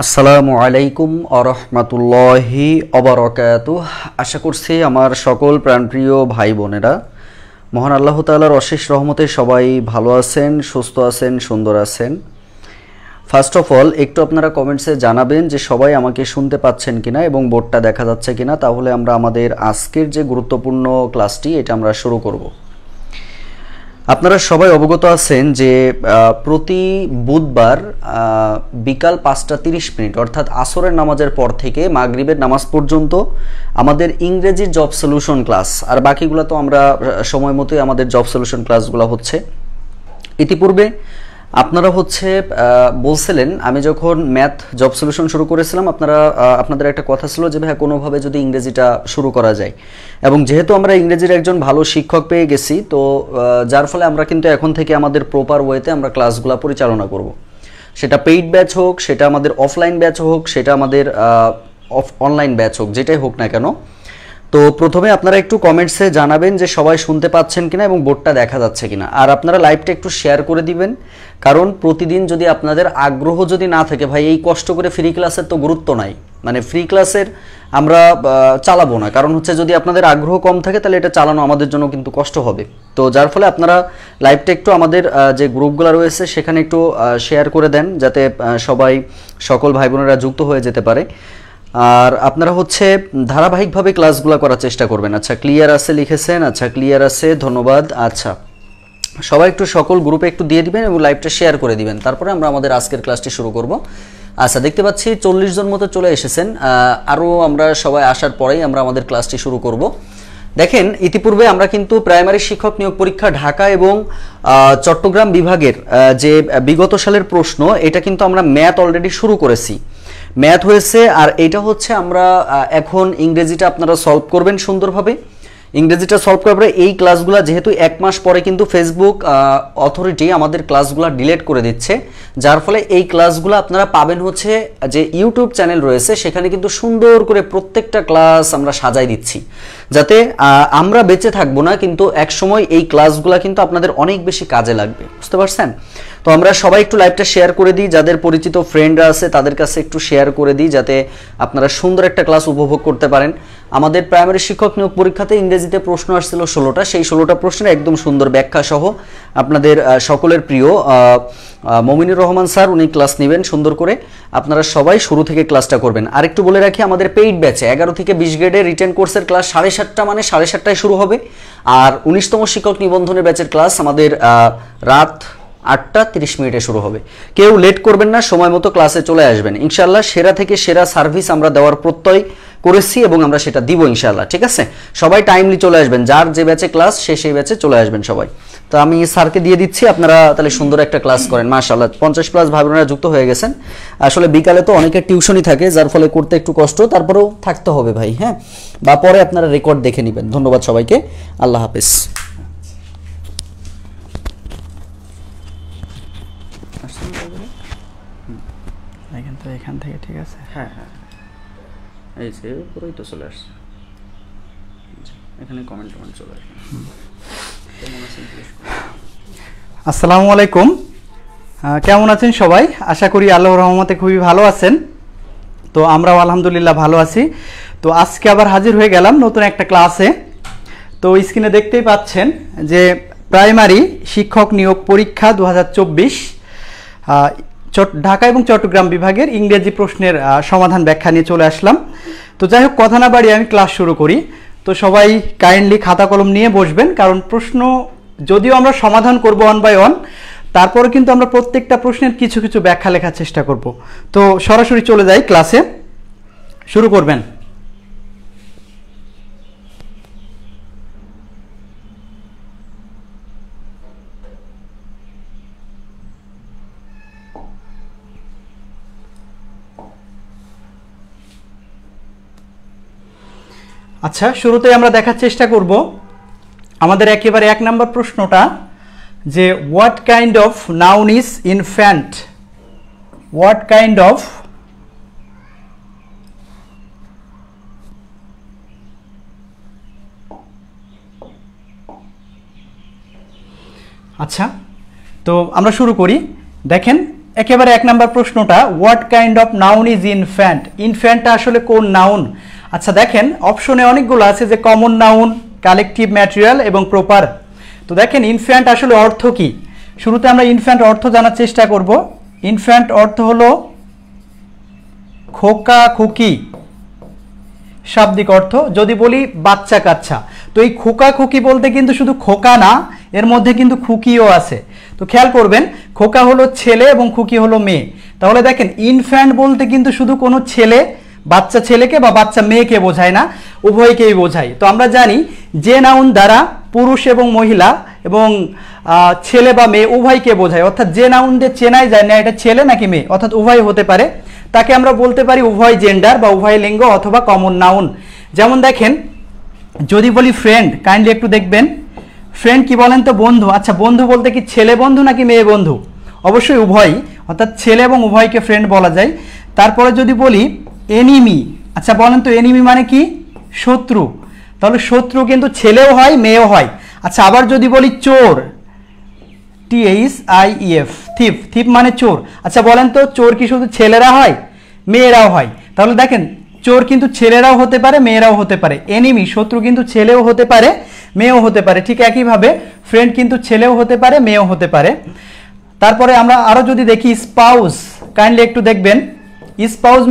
আসসালামু আলাইকুম ওয়া রাহমাতুল্লাহি ওয়া বারাকাতুহু। আশা করছি আমার সকল প্রাণপ্রিয় ভাই বোনেরা মহান আল্লাহ তাআলার অশেষ রহমতে সবাই ভালো আছেন, সুস্থ আছেন, সুন্দর আছেন। ফার্স্ট অফ অল একটু আপনারা কমেন্টসে জানাবেন যে সবাই আমাকে শুনতে পাচ্ছেন কিনা এবং বোর্ডটা দেখা যাচ্ছে কিনা, তাহলে আমরা আমাদের আজকের যে গুরুত্বপূর্ণ ক্লাসটি এটা আমরা শুরু করব। আপনারা সবাই অবগত আছেন যে প্রতি বুধবার বিকাল 5:30 অর্থাৎ আসরের নামাজের পর থেকে মাগরিবের নামাজ পর্যন্ত আমাদের ইংরেজি জব সলিউশন ক্লাস, আর বাকিগুলো তো আমরা সময় মতোই আমাদের জব সলিউশন ক্লাসগুলো হচ্ছে। ইতিপূর্বে আপনারা বলছিলেন, আমি যখন ম্যাথ জব সলিউশন শুরু করেছিলাম আপনাদের একটা কথা ছিল যে ভাই কোনোভাবে যদি ইংরেজিটা শুরু করা যায়, এবং যেহেতু আমরা ইংরেজির একজন ভালো শিক্ষক পেয়ে গেছি, তো যার ফলে আমরা কিন্তু এখন থেকে আমাদের প্রপার ওয়েতে আমরা ক্লাসগুলো পরিচালনা করব। সেটা পেইড ব্যাচ হোক, সেটা আমাদের অফলাইন ব্যাচ হোক, সেটা আমাদের অনলাইন ব্যাচ হোক, যেটাই হোক না কেন। তো প্রথমে আপনারা একটু কমেন্টসে জানাবেন যে সবাই শুনতে পাচ্ছেন কিনা এবং বোর্ডটা দেখা যাচ্ছে কিনা, আর আপনারা লাইভটা একটু শেয়ার করে দিবেন, কারণ প্রতিদিন যদি আপনাদের আগ্রহ যদি না থাকে, ভাই এই কষ্ট করে ফ্রি ক্লাসের তো গুরুত্ব নাই, মানে ফ্রি ক্লাসের আমরা চালাবো না, কারণ যদি আপনাদের আগ্রহ কম থাকে তাহলে এটা চালানো আমাদের জন্য কিন্তু কষ্ট হবে। তো যার ফলে আপনারা লাইভটা একটু আমাদের যে গ্রুপগুলো রয়েছে সেখানে একটু শেয়ার করে দেন, যাতে সবাই সকল ভাই বোনেরা যুক্ত হয়ে যেতে পারে। আর আপনারা ধারাবাহিকভাবে ক্লাসগুলো করার চেষ্টা করবেন। আচ্ছা, ক্লিয়ার আছে লিখেছেন, আচ্ছা ক্লিয়ার আছে, ধন্যবাদ। আচ্ছা, সবাই একটু সকল গ্রুপে একটু দিয়ে দিবেন এবং লাইভটা শেয়ার করে দিবেন, তারপরে আমরা আমাদের আজকের ক্লাসটি শুরু করব। আচ্ছা, দেখতে পাচ্ছি 40 জন মতো চলে এসেছেন, আরও আমরা সবাই আসার পরেই আমরা আমাদের ক্লাসটি শুরু করব। দেখেন, ইতিপূর্বে আমরা কিন্তু প্রাইমারি শিক্ষক নিয়োগ পরীক্ষা ঢাকা এবং চট্টগ্রাম বিভাগের যে বিগত সালের প্রশ্ন, এটা কিন্তু আমরা ম্যাথ অলরেডি শুরু করেছি, ম্যাথ হয়েছে। আর এটা আমরা এখন ইংরেজিটা আপনারা সলভ করবেন সুন্দরভাবে। ইংরেজিটা সলভ করার পরে এই ক্লাসগুলো যেহেতু 1 মাস পরে কিন্তু ফেসবুক অথরিটি আমাদের ক্লাসগুলো ডিলিট করে দিচ্ছে, যার ফলে এই ক্লাসগুলো আপনারা পাবেন যে ইউটিউব চ্যানেল রয়েছে সেখানে কিন্তু সুন্দর করে প্রত্যেকটা ক্লাস আমরা সাজাই দিচ্ছি, যাতে আমরা বেঁচে থাকবো না, কিন্তু একসময় এই ক্লাসগুলো কিন্তু আপনাদের অনেক বেশি কাজে লাগবে, বুঝতে পারছেন? তো আমরা সবাই একটু লাইভটা শেয়ার করে দিই, যাদের পরিচিত ফ্রেন্ডরা আছে তাদের কাছে একটু শেয়ার করে দিই, যাতে আপনারা সুন্দর একটা ক্লাস উপভোগ করতে পারেন। আমাদের প্রাইমারি শিক্ষক নিয়োগ পরীক্ষাতে ইংরেজিতে প্রশ্ন আসছিল 16টা, সেই 16টা প্রশ্নের একদম সুন্দর ব্যাখ্যা সহ আপনাদের সকলের প্রিয় মমিনুর রহমান স্যার উনি ক্লাস নেবেন সুন্দর করে। আপনারা সবাই শুরু থেকে ক্লাসটা করবেন। আরেকটু বলে রাখি, আমাদের পেইড ব্যাচে 11 থেকে 20 গ্রেডের রিটেন কোর্সের ক্লাস 7:30 মানে 7:30টায় শুরু হবে, আর 19তম শিক্ষক নিবন্ধনের ব্যাচের ক্লাস আমাদের রাত 8:30 শুরু হবে। কেউ লেট করবেন না, সময় মতো ক্লাসে চলে আসবেন। ইনশাআল্লাহ সেরা থেকে সেরা সার্ভিস আমরা দেওয়ার প্রত্যয় করেছি এবং আমরা সেটা দিব ইনশাআল্লাহ, ঠিক আছে? সবাই টাইমলি চলে আসবেন, যার যে ব্যাচে ক্লাস সেই ব্যাচে চলে আসবেন সবাই। তো আমি স্যারকে দিয়ে দিচ্ছি, আপনারা তাহলে সুন্দর একটা ক্লাস করেন। মাশাআল্লাহ 50+ ভাই বোনেরা যুক্ত হয়ে গেছেন। আসলে বিকালে তো অনেকের টিউশনই থাকে, যার ফলে করতে একটু কষ্ট, তারপরেও থাকতে হবে ভাই, হ্যাঁ, বা পরে আপনারা রেকর্ড দেখে নেবেন। ধন্যবাদ সবাইকে, আল্লাহ হাফেজ। এখান থেকে ঠিক আছে, হ্যাঁ হ্যাঁ, এই যে পুরোই তো চলে আসছে, এখানে কমেন্ট চলে আসবে। আসসালামু আলাইকুম, কেমন আছেন সবাই? আশা করি আল্লাহর রহমতে খুবই ভালো আছেন। তো আমরাও আলহামদুলিল্লাহ ভালো আছি। তো আজকে আবার হাজির হয়ে গেলাম নতুন একটা ক্লাসে। তো স্ক্রিনে দেখতেই পাচ্ছেন যে প্রাইমারি শিক্ষক নিয়োগ পরীক্ষা 2024 ঢাকা এবং চট্টগ্রাম বিভাগের ইংরেজি প্রশ্নের সমাধান ব্যাখ্যা নিয়ে চলে আসলাম। তো যাই হোক, কথা না বাড়িয়ে আমি ক্লাস শুরু করি। তো সবাই কাইন্ডলি খাতা কলম নিয়ে বসবেন, কারণ প্রশ্ন যদিও আমরা সমাধান করব 1 বাই 1, তারপরে কিন্তু আমরা প্রত্যেকটা প্রশ্নের কিছু কিছু ব্যাখ্যা লেখার চেষ্টা করব। তো সরাসরি চলে যাই ক্লাসে, শুরু করবেন। আচ্ছা, শুরুতেই আমরা দেখার চেষ্টা করব আমাদের একেবারে 1 নম্বর প্রশ্নটা, যে what kind of noun is infant. What kind of আচ্ছা, তো আমরা শুরু করি। দেখেন একেবারে 1 নম্বর প্রশ্নটা, what kind of noun is infant. ইনফ্যান্টটা আসলে কোন নাউন? আচ্ছা দেখেন অপশনে অনেকগুলো আছে, যে কমন নাউন, কালেকটিভ, ম্যাটেরিয়াল এবং প্রপার। তো দেখেন ইনফ্যান্ট আসলে অর্থ কি। শুরুতে আমরা ইনফ্যান্ট অর্থ জানার চেষ্টা করব। ইনফ্যান্ট অর্থ হলো খোকা খুকি, শাব্দিক অর্থ। যদি বলি বাচ্চা কাচ্চা, তো এই খোকা খুকি বলতে কিন্তু শুধু খোকা না, এর মধ্যে কিন্তু খুকিও আছে। তো খেয়াল করবেন, খোকা হলো ছেলে এবং খুকি হলো মেয়ে। তাহলে দেখেন ইনফ্যান্ট বলতে কিন্তু শুধু কোনো ছেলে, বাচ্চা ছেলেকে বা বাচ্চা মেয়েকে বোঝায় না, উভয়কেই বোঝায়। তো আমরা জানি যে নাউন দ্বারা পুরুষ এবং মহিলা এবং ছেলে বা মেয়ে উভয়কে বোঝায়, অর্থাৎ যে নাউন দিয়ে চেনাই যায় না এটা ছেলে নাকি মেয়ে, অর্থাৎ উভয় হতে পারে, তাকে আমরা বলতে পারি উভয় জেন্ডার বা উভয় লিঙ্গ অথবা কমন নাউন। যেমন দেখেন যদি বলি ফ্রেন্ড, কাইন্ডলি একটু দেখবেন, ফ্রেন্ড কি বলেন তো? বন্ধু। আচ্ছা বন্ধু বলতে কি ছেলে বন্ধু নাকি মেয়ে বন্ধু? অবশ্যই উভয়, অর্থাৎ ছেলে এবং উভয়কে ফ্রেন্ড বলা যায়। তারপরে যদি বলি এনিমি, আচ্ছা বলেন তো এনিমি মানে কি? শত্রু। তাহলে শত্রু কিন্তু ছেলেও হয় মেয়েও হয়। আচ্ছা আবার যদি বলি চোর, THIEF, থিপ, থিপ মানে চোর। আচ্ছা বলেন তো চোর কি শুধু ছেলেরা হয়, মেয়েরাও হয়? তাহলে দেখেন চোর কিন্তু ছেলেরাও হতে পারে, মেয়েরাও হতে পারে। এনিমি, শত্রু কিন্তু ছেলেও হতে পারে, মেয়েও হতে পারে। ঠিক একইভাবে ফ্রেন্ড কিন্তু ছেলেও হতে পারে, মেয়েও হতে পারে। তারপরে আমরা আরো যদি দেখি স্পাউস, কাইন্ডলি একটু দেখবেন, স্পাউস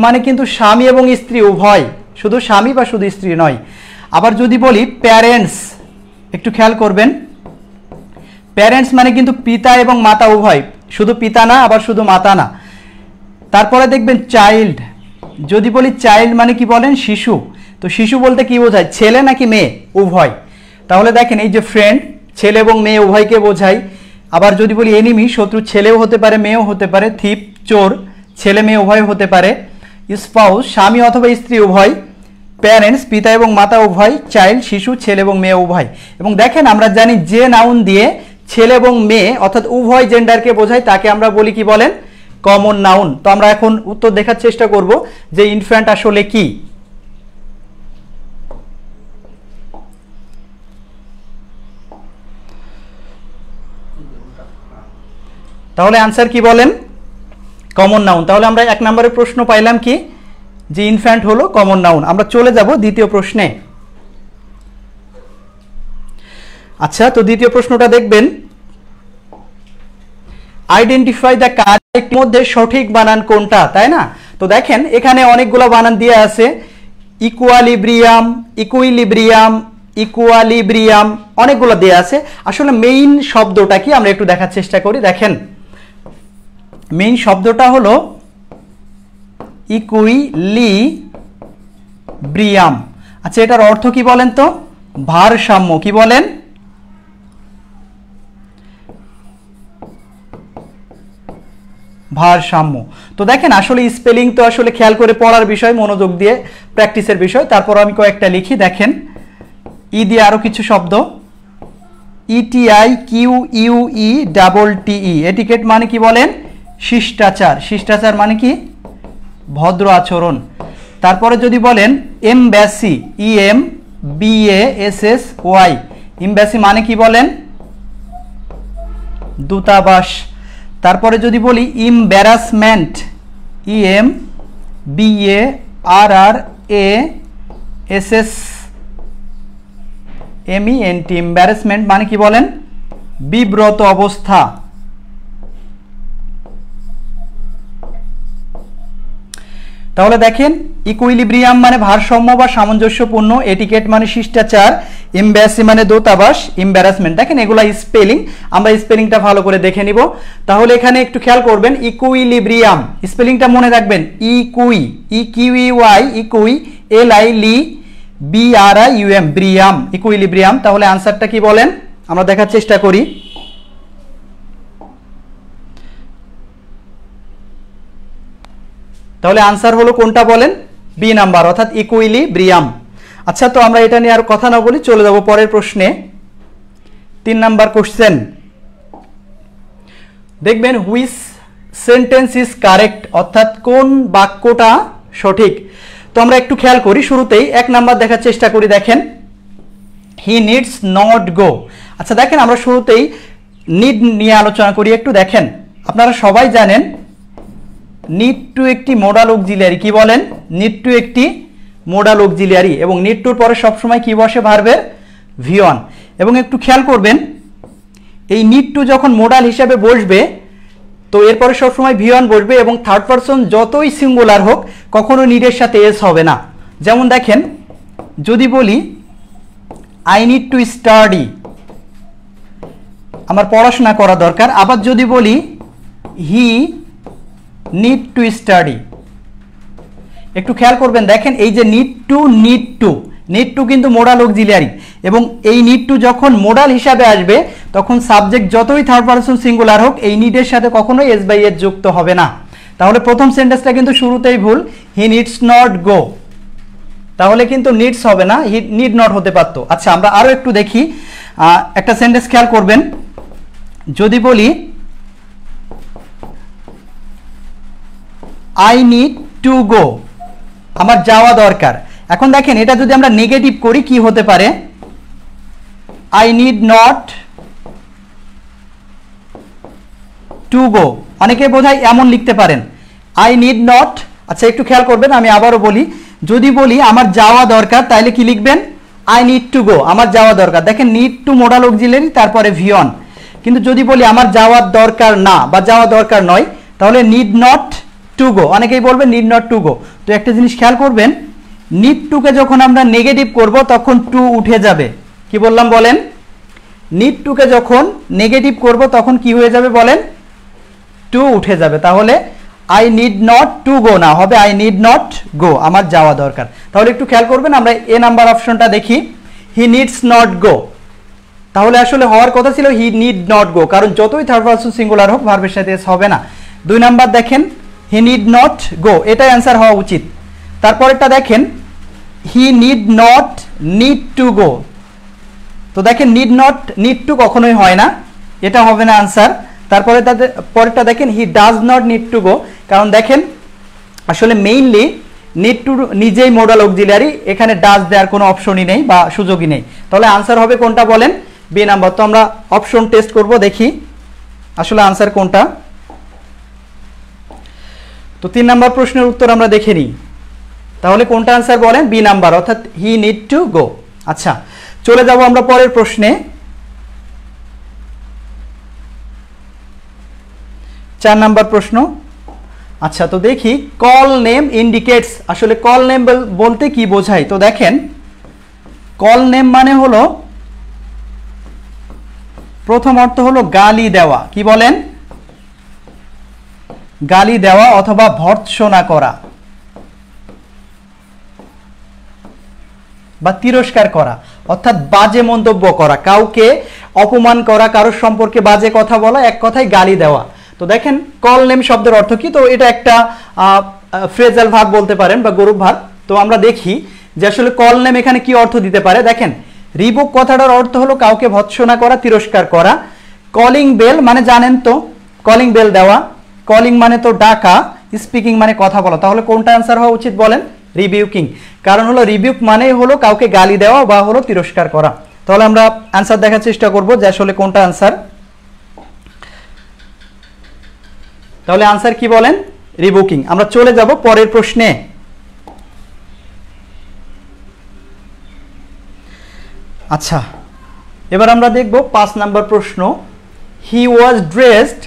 মানে কিন্তু স্বামী এবং স্ত্রী উভয়, শুধু স্বামী বা শুধু স্ত্রী নয়। আবার যদি বলি প্যারেন্টস, একটু খেয়াল করবেন, প্যারেন্টস মানে কিন্তু পিতা এবং মাতা উভয়, শুধু পিতা না আবার শুধু মাতা না। তারপরে দেখবেন চাইল্ড, যদি বলি চাইল্ড মানে কি বলেন? শিশু। তো শিশু বলতে কি বোঝায়? ছেলে নাকি মেয়ে? উভয়। তাহলে দেখেন এই যে ফ্রেন্ড, ছেলে এবং মেয়ে উভয়কে বোঝায়। আবার যদি বলি এনিমি, শত্রু ছেলেও হতে পারে মেয়েও হতে পারে। থিপ, চোর, ছেলে মেয়ে উভয় হতে পারে। স্পাউস, স্বামী অথবা স্ত্রী উভয়। প্যারেন্টস, পিতা এবং মাতা উভয়। চাইল্ড, শিশু, ছেলে এবং মেয়ে উভয়। এবং দেখেন আমরা জানি যে নাউন দিয়ে ছেলে এবং মেয়ে অর্থাৎ উভয় জেন্ডারকে বোঝায় তাকে আমরা বলি কি বলেন? Common noun. তো আমরা এখন উত্তর দেখার চেষ্টা করব যে ইনফ্যান্ট আসলে কি। তাহলে आंसर কি বলেন? Common noun. তাহলে আমরা 1 নম্বরের প্রশ্ন পাইলাম কি, যে ইনফ্যান্ট হলো কমন নাউন। আমরা চলে যাব দ্বিতীয় প্রশ্নে। আচ্ছা, তো দ্বিতীয় প্রশ্নটা দেখবেন, আইডেন্টিফাই দ্য কারেক্ট, মধ্যে সঠিক বানান কোনটা, তাই না? তো দেখেন এখানে অনেকগুলো বানান দিয়ে আছে, ইকুয়ালিব্রিয়াম, ইকুইলিব্রিয়াম, ইকুয়ালিব্রিয়াম, অনেকগুলো দেয়া আছে। আসলে মেইন শব্দটা কি আমরা একটু দেখার চেষ্টা করি। দেখেন মেইন শব্দটা হলো ইকুইলিব্রিয়াম। আচ্ছা এটার অর্থ কি বলেন তো? ভারসাম্য। কি বলেন? ভারসাম্য। তো দেখেন আসলে স্পেলিং তো আসলে খেয়াল করে পড়ার বিষয়, মনোযোগ দিয়ে প্র্যাকটিসের বিষয়। তারপর আমি কয়েকটা লিখি। দেখেন ই দিয়ে আরো কিছু শব্দ, ETIQUETTE, এটিকেট মানে কি বলেন? শিষ্টাচার। শিষ্টাচার মানে কি? ভদ্র আচরণ। তারপরে যদি বলেন এমব্যাসি, EMBASSY, এমব্যাসি মানে কি বলেন? দূতাবাস। তারপরে যদি বলি ইমব্যারাসমেন্ট, EMBARRASSMENT, এম্বারাসমেন্ট মানে কি বলেন? বিব্রত অবস্থা। তাহলে দেখেন ইকুইলিব্রিয়াম মানে ভারসাম্য বা সামঞ্জস্যপূর্ণ, এটিকেট মানে শিষ্টাচার, এমব্যাসি মানে দূতাবাস, এম্বারাসমেন্ট। দেখেন এগুলা স্পেলিং, আমরা স্পেলিংটা ভালো করে দেখে নিব। তাহলে এখানে একটু খেয়াল করবেন, ইকুইলিব্রিয়াম স্পেলিংটা মনে রাখবেন, ইকুই, LILIBRIUM, ব্রিয়াম, ইকুইলিব্রিয়াম। তাহলে আনসারটা কি বলেন? আমরা দেখার চেষ্টা করি। তাহলে আনসার হলো কোনটা বলেন? বি নাম্বার, অর্থাৎ ইকুইলিব্রিয়াম। আচ্ছা, তো আমরা এটা নিয়ে আর কথা না বলি, চলে যাব পরের প্রশ্নে। 3 নাম্বার কোশ্চেন দেখবেন, হুইচ সেন্টেন্স ইজ কারেক্ট, অর্থাৎ কোন বাক্যটা সঠিক। তো আমরা একটু খেয়াল করি, শুরুতেই 1 নাম্বার দেখার চেষ্টা করি। দেখেন, হি নিডস নট গো। আচ্ছা দেখেন, আমরা শুরুতেই নিড নিয়ে আলোচনা করি একটু। দেখেন, আপনারা সবাই জানেন নিড টু একটি মোডাল অক্সিলিয়ারি। কি বলেন? নিড টু একটি মোডাল অক্সিলিয়ারি, এবং নিড টুর পরে সবসময় কি বসে? ভার্বের V1। এবং একটু খেয়াল করবেন, এই নিড টু যখন মোডাল হিসাবে বসবে তো এরপরে সবসময় V1 বসবে, এবং থার্ড পারসন যতই সিঙ্গুলার হোক কখনো নিডের সাথে এস হবে না। যেমন দেখেন, যদি বলি আই নিড টু স্টাডি, আমার পড়াশোনা করা দরকার। আবার যদি বলি হি নিড টু স্টাডি, একটু খেয়াল করবেন, দেখেন এই যে নিড টু কিন্তু মোডাল অক্সিলিয়ারি, এবং এই নিড টু যখন মোডাল হিসাবে আসবে তখন সাবজেক্ট যতই থার্ড পারসন সিঙ্গুলার হোক এই নিডের সাথে কখনোই এস বাই এস যুক্ত হবে না। তাহলে প্রথম সেন্টেন্সটা কিন্তু শুরুতেই ভুল, হি নিডস নট গো, তাহলে কিন্তু নিডস হবে না, হি নিড নট হতে পারতো। আচ্ছা, আমরা আরো একটু দেখি, একটা সেন্টেন্স খেয়াল করবেন, যদি বলি আই নিড টু গো, আমার যাওয়া দরকার। এখন দেখেন, এটা যদি আমরা নেগেটিভ করি কি হতে পারে? I need not to go, অনেকে বোধহয় এমন লিখতে পারেন, আই নিড নট। আচ্ছা, একটু খেয়াল করবেন, আমি আবারও বলি, যদি বলি আমার যাওয়া দরকার তাহলে কি লিখবেন? আই নিড টু গো, আমার যাওয়া দরকার। দেখেন, নিড টু মোডাল অক্সিলিয়ারি, তারপরে V1। কিন্তু যদি বলি আমার যাওয়ার দরকার না বা যাওয়া দরকার নয়, তাহলে নিড নট টু গো। অনেকেই বলবেন নিড নট টু গো। তো একটা জিনিস খেয়াল করবেন, নিড টুকে যখন আমরা নেগেটিভ করব তখন টু উঠে যাবে। কি বললাম বলেন? নিড টুকে যখন নেগেটিভ করব তখন কি হয়ে যাবে বলেন? টু উঠে যাবে। তাহলে I need not to go না, হবে আই নিড নট গো, আমার যাওয়া দরকার। তাহলে একটু খেয়াল করবেন, আমরা এ নাম্বার অপশনটা দেখি, হি নিডস নট গো। তাহলে আসলে হওয়ার কথা ছিল হি নিড নট গো, কারণ যতই থার্ড পারসন সিঙ্গুলার হোক ভার্বের সাথে এস হবে না। 2 নাম্বার দেখেন, হি নিড নট গো, এটাই অ্যান্সার হওয়া উচিত। তারপরেরটা দেখেন, he need not need to go. তো দেখেন, নিড টু কখনোই হয় না, এটা হবে না আনসার। তারপরে পরেরটা দেখেন, he does not need to go, কারণ দেখেন আসলে মেইনলি নিড টু নিজেই মোডাল অক্সিলিয়ারি, এখানে ডাজ দেওয়ার কোনো অপশনই নেই বা সুযোগই নেই। তাহলে আনসার হবে কোনটা বলেন? B number. তো আমরা অপশন টেস্ট করব, দেখি আসলে আনসার কোনটা। তো 3 নাম্বার প্রশ্নের উত্তর আমরা দেখে নিই, তাহলে কোনটা আনসার বলেন? বি নাম্বার, অর্থাৎ হি নিড টু গো। আচ্ছা, চলে যাব আমরা পরের প্রশ্নে। 4 নাম্বার প্রশ্ন। আচ্ছা, তো দেখি, কল নেম ইন্ডিকেটস, আসলে কল নেম বলতে কি বোঝায়? তো দেখেন, কল নেম মানে হলো, প্রথম অর্থ হলো গালি দেওয়া। কি বলেন? গালি দেওয়া অথবা ভর্ৎসনা করা বা তিরস্কার করা, অর্থাৎ বাজে মন্তব্য করা, কাউকে অপমান করা, কারোর সম্পর্কে বাজে কথা বলা, এক কথায় গালি দেওয়া। তো দেখেন, কল নেম শব্দের অর্থ কি? তো এটা একটা ফ্রেজাল ভার্ব বলতে পারেন বা গরুব ভার্ব। তো আমরা দেখি যে আসলে কল নেম এখানে কি অর্থ দিতে পারে। দেখেন, রিবুক কথাটার অর্থ হলো কাউকে ভৎসনা করা, তিরস্কার করা। কলিং বেল মানে জানেন তো, কলিং বেল দেওয়া। কলিং মানে তো ডাকা, স্পিকিং মানে কথা বলা। তাহলে কোনটা আনসার হওয়া উচিত বলেন? রিবিউকিং। কারণ হলো রিবিউক মানেই হলো কাউকে গালি দেওয়া বা হলো তিরস্কার করা। তাহলে আমরা আনসার দেখার চেষ্টা করব যে আসলে কোনটা আনসার। তাহলে আনসার কি বলেন? রিবুকিং। আমরা চলে যাব পরের প্রশ্নে। আচ্ছা, এবার আমরা দেখব 5 নাম্বার প্রশ্ন। He was dressed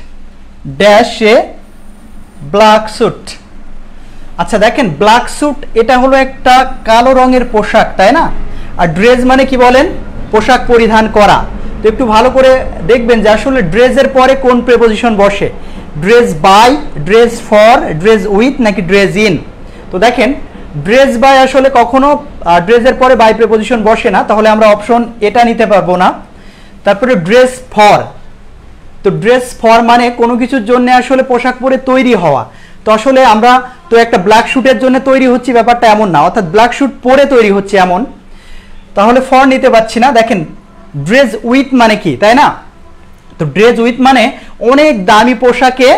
dash a black suit. আচ্ছা দেখেন, ব্ল্যাক স্যুট এটা হলো একটা কালো রঙের পোশাক, তাই না? আর ড্রেস মানে কি বলেন? পোশাক পরিধান করা। তো একটু ভালো করে দেখবেন যে আসলে ড্রেসের পরে কোন প্রিপোজিশন বসে, dress by, dress for, dress with নাকি ড্রেস ইন। তো দেখেন, ড্রেস বাই আসলে কখনো ড্রেসের পরে বাই প্রিপোজিশন বসে না, তাহলে আমরা অপশন এটা নিতে পারবো না। তারপরে ড্রেস ফর, তো ড্রেস ফর মানে কোনো কিছুর জন্য আসলে পোশাক পরে তৈরি হওয়া। তো আসলে আমরা তো একটা ব্ল্যাক স্যুটের জন্য তৈরি হচ্ছি ব্যাপারটা এমন না, অর্থাৎ ব্ল্যাক স্যুট পরে তৈরি হচ্ছে এমন। তাহলে ফর নিতে পারছি না। দেখেন ড্রেস উইথ মানে কি, তাই না? তো ড্রেস উইথ মানে অনেক দামি পোশাকে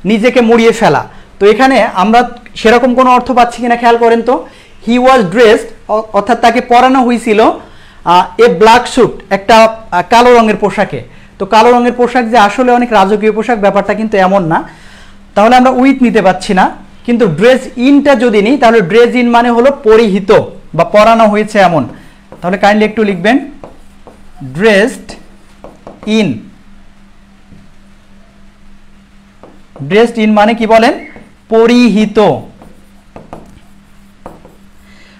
নিজেকে মুড়িয়ে ফেলা। তো এখানে আমরা সেরকম কোনো অর্থ পাচ্ছি কিনা খেয়াল করেন তো। হি ওয়াজ ড্রেসড অর্থাৎ তাকে পরানো হয়েছিল এ ব্ল্যাক স্যুট, একটা কালো রঙের পোশাকে। তো কালো রঙের পোশাক যে আসলে অনেক রাজকীয় পোশাক ব্যাপারটা কিন্তু এমন না। তাহলে আমরা উইথ নিতে পারছি না, কিন্তু ড্রেস ইনটা যদি নিই তাহলে ড্রেস ইন মানে হলো পরিহিত বা পরানো হয়েছে এমন। তাহলে কাইন্ডলি একটু লিখবেন ড্রেসড ইন। ড্রেসড ইন মানে কি বলেন? পরিহিত।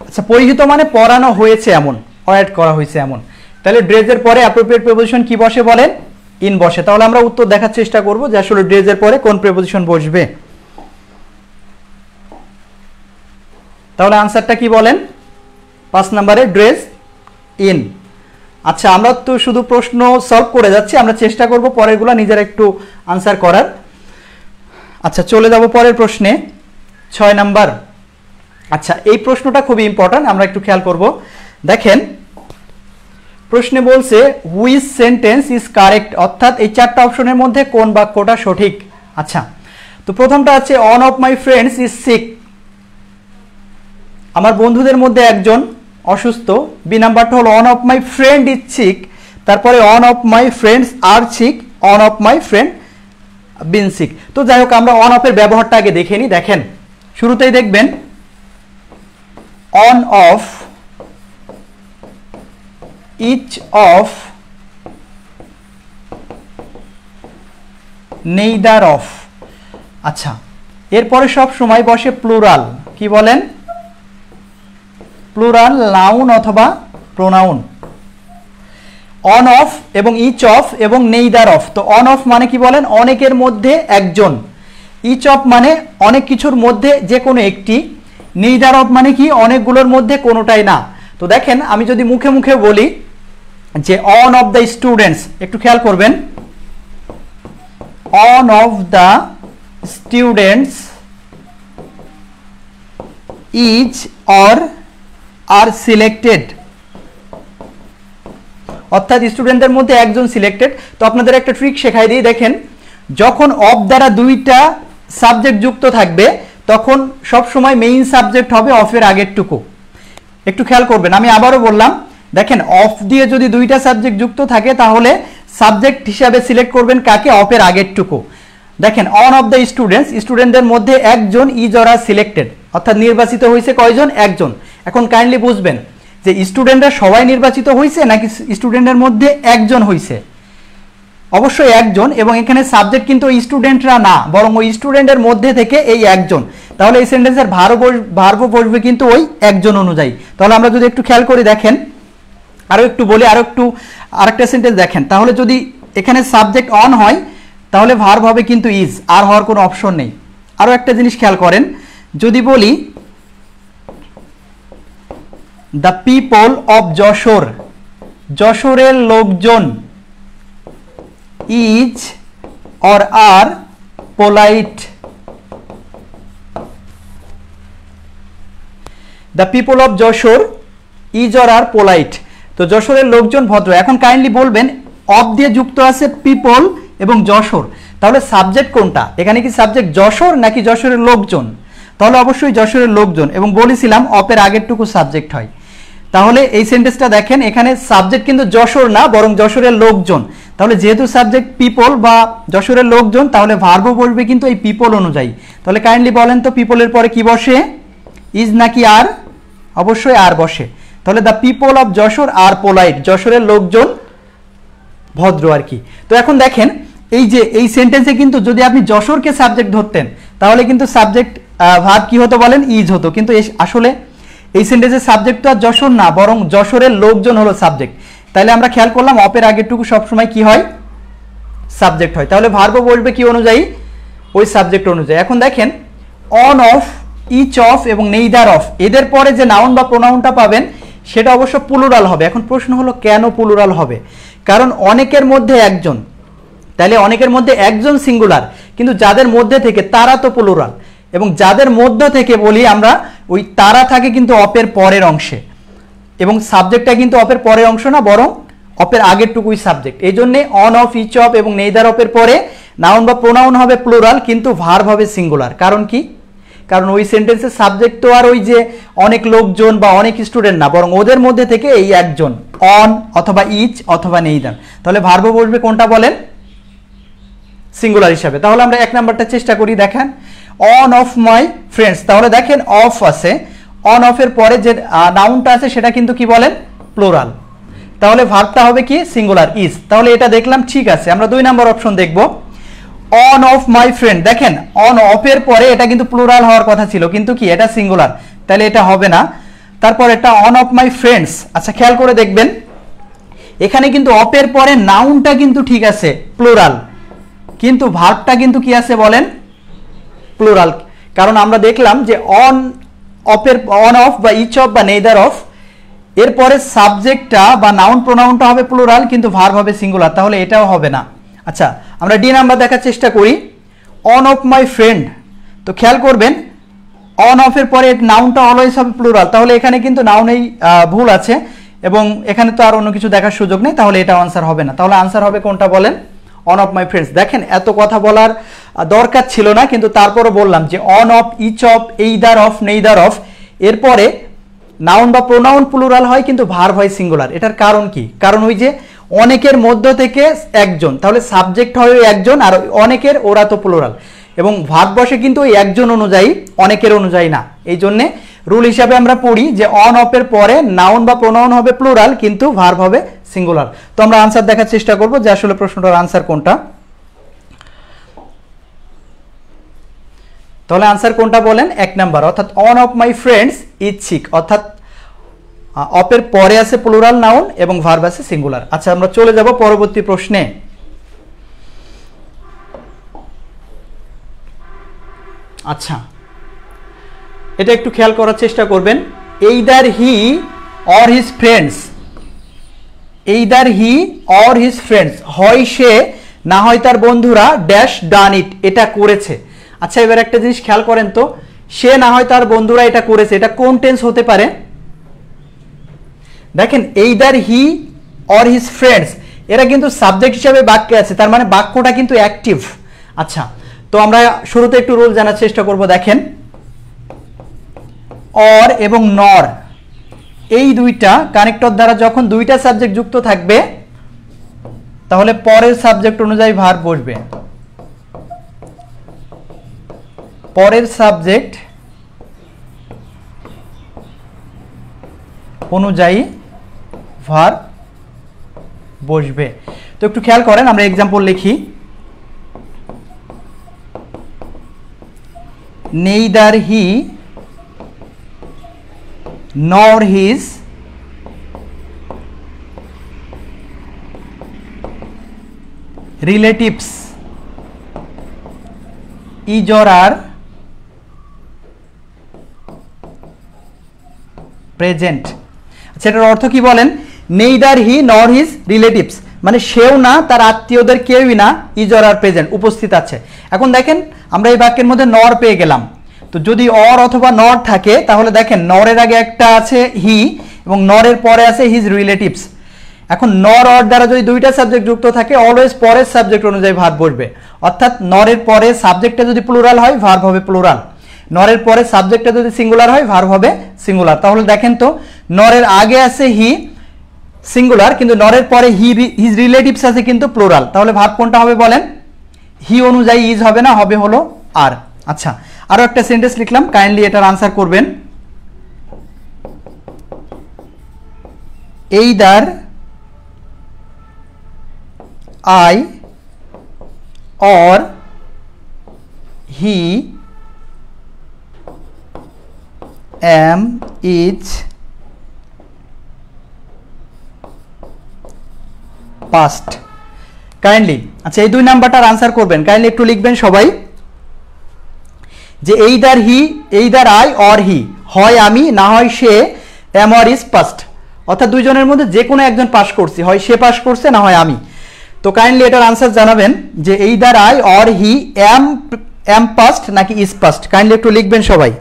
আচ্ছা, পরিহিত মানে পরানো হয়েছে এমন, অ্যাড করা হয়েছে এমন। তাহলে ড্রেসের পরে অ্যাপ্রোপ্রিয়েট প্রিপোজিশন কি বসে বলেন? ইন বসে। তাহলে আমরা উত্তর দেখার চেষ্টা করব যে আসলে ড্রেসের পরে কোন প্রিপোজিশন বসবে। তাহলে আনসারটা কি বলেন? 5 নম্বরে ড্রেস ইন। আচ্ছা, আমরা তো শুধু প্রশ্ন সলভ করে যাচ্ছি, আমরা চেষ্টা করব পরেরগুলো নিজেরা একটু আনসার করার। আচ্ছা, চলে যাব পরের প্রশ্নে, 6 নাম্বার। আচ্ছা, এই প্রশ্নটা খুবই ইম্পর্টেন্ট, আমরা একটু খেয়াল করব। দেখেন প্রশ্নে বলছে হুইচ সেন্টেন্স ইজ কারেক্ট, অর্থাৎ এই 4টা অপশনের মধ্যে কোন বাক্যটা সঠিক। আচ্ছা, তো প্রথমটা আছে one of my friends is sick, আমার বন্ধুদের মধ্যে একজন অসুস্থ। বি নাম্বারটা হলো one of my friend is sick, তারপরে one of my friends are sick, one of my friend been sick. তো যাই হোক, আমরা অন অফের ব্যবহারটা আগে দেখে নিই। দেখেন শুরুতেই দেখবেন one of, each of, neither of. আচ্ছা, এরপরে সব সময় বসে প্লুরাল। কি বলেন? প্লুরাল নাউন অথবা প্রোনাউন। অন অফ এবং ইচ অফ এবং নেইদার অফ। তো অন অফ মানে কি বলেন? অনেকের মধ্যে একজন। ইচ অফ মানে অনেক কিছুর মধ্যে যে কোনো একটি। নেইদার অফ মানে কি? অনেকগুলোর মধ্যে কোনোটাই না। তো দেখেন আমি যদি মুখে মুখে বলি যে অন অফ দ্য স্টুডেন্টস, একটু খেয়াল করবেন, on of the students is or are selected, অর্থাৎ স্টুডেন্টদের মধ্যে একজন সিলেক্টেড। তো আপনাদের একটা ট্রিক শেখাই দিই। দেখেন যখন অফ দ্বারা দুইটা সাবজেক্ট যুক্ত থাকবে তখন সব সময় মেইন সাবজেক্ট হবে অফের আগেরটুকু। একটু খেয়াল করবেন, আমি আবারও বললাম, দেখেন অফ দিয়ে যদি দুইটা সাবজেক্ট যুক্ত থাকে তাহলে সাবজেক্ট হিসাবে সিলেক্ট করবেন কাকে? অফের আগেরটুকু। দেখেন অন অফ দ্য স্টুডেন্টস, স্টুডেন্টদের মধ্যে একজন ইজ অর আর সিলেক্টেড, অর্থাৎ নির্বাচিত হয়েছে কয়জন? একজন। এখন কাইন্ডলি বুঝবেন যে স্টুডেন্টরা সবাই নির্বাচিত হয়েছে নাকি স্টুডেন্টের মধ্যে একজন হয়েছে? অবশ্যই একজন, এবং এখানে সাবজেক্ট কিন্তু ওই স্টুডেন্টরা না, বরং ওই স্টুডেন্টের মধ্যে থেকে এই একজন। তাহলে এই সেন্টেন্সের ভার্ব বসবে কিন্তু ওই একজন অনুযায়ী। তাহলে আমরা যদি একটু খেয়াল করি, দেখেন আরো একটু বলি, আরেকটা সেন্টেন্স দেখেন। তাহলে যদি এখানে সাবজেক্ট অন হয় তাহলে ভার্ব হবে কিন্তু ইজ, আর হওয়ার কোনো অপশন নেই। আরো একটা জিনিস খেয়াল করেন, যদি বলি দ্য পিপল অফ যশোর, যশোরের লোকজন is or are polite, the people of Jessore is or are polite. তো যশোরের লোকজন ভদ্র। এখন কাইন্ডলি বলবেন অফ দিয়ে যুক্ত আছে পিপল এবং যশোর, তাহলে সাবজেক্ট কোনটা? এখানে কি সাবজেক্ট যশোর নাকি যশোরের লোকজন? তাহলে অবশ্যই যশোরের লোকজন, এবং বলেছিলাম অফের আগেরটুকু সাবজেক্ট হয়। তাহলে এই সেন্টেন্সটা দেখেন, এখানে সাবজেক্ট কিন্তু যশোর না, বরং যশোরের লোকজন। তাহলে যেহেতু সাবজেক্ট পিপল বা যশোরের লোকজন, তাহলে ভার্বও বসবে কিন্তু এই পিপল অনুযায়ী। তাহলে কাইন্ডলি বলেন তো পিপলের পরে কি বসে? ইজ নাকি আর? অবশ্যই আর বসে। তাহলে the people of Jessore are polite, যশোরের লোকজন ভদ্র আর কি। তো এখন দেখেন এই যে এই সেন্টেন্সে কিন্তু যদি আপনি যশোরকে সাবজেক্ট ধরতেন তাহলে কিন্তু সাবজেক্ট ভার্ব কি হতো বলেন? ইজ হতো। কিন্তু আসলে এই সেন্টেন্সের সাবজেক্ট তো আর যশোর না, বরং যশোরের লোকজন হলো সাবজেক্ট। তাহলে আমরা খেয়াল করলাম অপের আগেরটুকু সবসময় কি হয়? সাবজেক্ট হয়। তাহলে ভার্বও বসবে কি অনুযায়ী? ওই সাবজেক্ট অনুযায়ী। এখন দেখেন অন অফ, ইচ অফ এবং নেইদার অফ, এদের পরে যে নাউন বা প্রোনাউনটা পাবেন সেটা অবশ্য প্লুরাল হবে। এখন প্রশ্ন হলো কেন প্লুরাল হবে? কারণ অনেকের মধ্যে একজন, তাহলে অনেকের মধ্যে একজন সিঙ্গুলার, কিন্তু যাদের মধ্যে থেকে তারা তো প্লুরাল, এবং যাদের মধ্য থেকে বলি আমরা ওই তারা থাকে কিন্তু অপের পরের অংশে। এবং সাবজেক্টটা কিন্তু অফের পরের অংশ না, বরং অফের আগেরটুকুই সাবজেক্ট। এই জন্য অন, অফ, ইচ অফ এবং নেইদার অফের পরে নাউন বা প্রোনাউন হবে প্লুরাল, কিন্তু ভার্ব হবে সিঙ্গুলার। কারণ কি? কারণ ওই সেন্টেন্সের সাবজেক্ট তো আর ওই যে অনেক লোকজন বা অনেক স্টুডেন্ট না, বরং ওদের মধ্যে থেকে এই একজন, অন অথবা ইচ অথবা নেইদার। তাহলে ভার্ব বসবে কোনটা বলেন? সিঙ্গুলার হিসাবে। তাহলে আমরা 1 নাম্বারটা চেষ্টা করি। দেখেন অন অফ মাই ফ্রেন্ডস, তাহলে দেখেন অফ আছে, অন অফের পরে যে নাউনটা আছে সেটা কিন্তু কি বলেন? প্লুরাল। তাহলে ভার্বটা হবে কি? Singular, is. তাহলে এটা দেখলাম ঠিক আছে। আমরা 2 নাম্বার অপশন দেখব, অন অফ মাই ফ্রেন্ড। দেখেন অন অফের পরে এটা কিন্তু প্লুরাল হওয়ার কথা ছিল, কিন্তু কি এটা সিঙ্গুলার, তাহলে এটা হবে না। তারপর এটা অন অফ মাই ফ্রেন্ডস। আচ্ছা খেয়াল করে দেখবেন এখানে কিন্তু অফের পরে নাউনটা কিন্তু ঠিক আছে প্লুরাল, কিন্তু ভার্বটা কিন্তু কি আছে বলেন? প্লুরাল। কারণ আমরা দেখলাম যে অন অফের, অন অফ বা ইচ অফ বা নেইদার অফ, এরপরে সাবজেক্টটা বা নাউন প্রোনাউনটা হবে প্লুরাল, কিন্তু ভার্ব হবে সিঙ্গুলার, তাহলে এটাও হবে না। আচ্ছা আমরা ডি নাম্বার দেখার চেষ্টা করি, অন অফ মাই ফ্রেন্ড। তো খেয়াল করবেন অন অফের পরে নাউনটা অলওয়েজ হবে প্লুরাল, তাহলে এখানে কিন্তু নাউনেই ভুল আছে এবং এখানে তো আর অন্য কিছু দেখার সুযোগ নেই, তাহলে এটা আনসার হবে না। তাহলে আনসার হবে কোনটা বলেন? On of my friends. দেখেন এত কথা বলার দরকার ছিল না, কিন্তু তারপরও বললাম যে one of, each of, either of, neither of, এরপরে নাউন বা প্রোনাউন প্লুরাল হয় কিন্তু ভার্ব হয় সিঙ্গুলার। এটার কারণ কি? কারণ ওই যে অনেকের মধ্য থেকে একজন, তাহলে সাবজেক্ট হয় ওই একজন, আর অনেকের ওরা তো প্লুরাল, এবং ভার্ব বসে কিন্তু ওই একজন অনুযায়ী, অনেকের অনুযায়ী না। এই জন্যে রুল হিসাবে আমরা পড়ি যে অন অফের পরে নাউন বা প্রোনাউন হবে প্লুরাল, কিন্তু ভার্ব হবে সিঙ্গুলার। তো আমরা আনসার দেখার চেষ্টা করব যে আসলে প্রশ্নটার আনসার কোনটা। তাহলে আনসার কোনটা বলেন? 1 নাম্বার, অর্থাৎ one of my friends is sick, অর্থাৎ অফের পরে আছে প্লুরাল নাউন এবং ভার্ব আছে সিঙ্গুলার। আচ্ছা আমরা চলে যাব পরবর্তী প্রশ্নে। আচ্ছা এটা একটু খেয়াল করার চেষ্টা করবেন, either he or his friends, either he or his friends, হয় সে না হয় তার বন্ধুরা ড্যাশ ডান ইট, এটা করেছে। আচ্ছা এবার একটা জিনিস খেয়াল করেন তো, সে না হয় তার বন্ধুরা এটা করেছে, এটা কোন টেন্স হতে পারে? দেখেন either he or his friends, এরা কিন্তু সাবজেক্ট হিসাবে বাক্যে আছে, তার মানে বাক্যটা কিন্তু অ্যাক্টিভ। আচ্ছা তো আমরা শুরুতে একটু রুল জানার চেষ্টা করব। দেখেন অর এবং নর, এই দুইটা কানেক্টর দ্বারা যখন দুইটা সাবজেক্ট যুক্ত থাকবে, তাহলে পরের সাবজেক্ট অনুযায়ী ভার্ব বসবে, পরের সাবজেক্ট অনুযায়ী ভার্ব বসবে। তো একটু খেয়াল করেন, আমরা এক্সাম্পল লিখি, neither he nor his relatives is or are present। আচ্ছা এটার অর্থ কি বলেন? নেইদার হি নর হিজ রিলেটিভস, মানে সেও না তার আত্মীয়দের কেউই না, ইজ অর আর প্রেজেন্ট, উপস্থিত আছে। এখন দেখেন আমরা এই বাক্যের মধ্যে নর পেয়ে গেলাম, তো যদি অর অথবা নর থাকে তাহলে দেখেন নরের আগে একটা আছে হি এবং নরের পরে আছে হিজ রিলেটিভস। এখন নর অর দ্বারা যদি দুইটা সাবজেক্ট যুক্ত থাকে, অলওয়েজ পরের সাবজেক্ট অনুযায়ী ভার্ব বসবে, অর্থাৎ নরের পরে সাবজেক্টটা যদি প্লুরাল হয় ভার্ব হবে প্লুরাল, নরের পরে সাবজেক্টটা যদি সিঙ্গুলার হয় ভার্ব হবে সিঙ্গুলার। তাহলে দেখেন তো নরের আগে আছে হি সিঙ্গুলার, কিন্তু নরের পরে হিজ রিলেটিভস আছে কিন্তু প্লুরাল, তাহলে ভার্ব কোনটা হবে বলেন? হি অনুযায়ী ইজ হবে না, হবে হলো আর। আচ্ছা আরো একটা সেন্টেন্স লিখলাম, কাইন্ডলি এটার আনসার করবেন। Either I or he am is past kindly. আচ্ছা এই 2 নাম্বারটার আনসার করবেন, কাইন্ডলি একটু লিখবেন সবাই যে either he, either I or he, হয় আমি না হয় সে, am or is past, অর্থাৎ দুইজনের মধ্যে যে কোনো একজন পাস করছি, হয় সে পাস করছে না হয় আমি। তো কাইন্ডলি এটার আনসার জানাবেন যে either I or he am past নাকি is past, কাইন্ডলি একটু লিখবেন সবাই।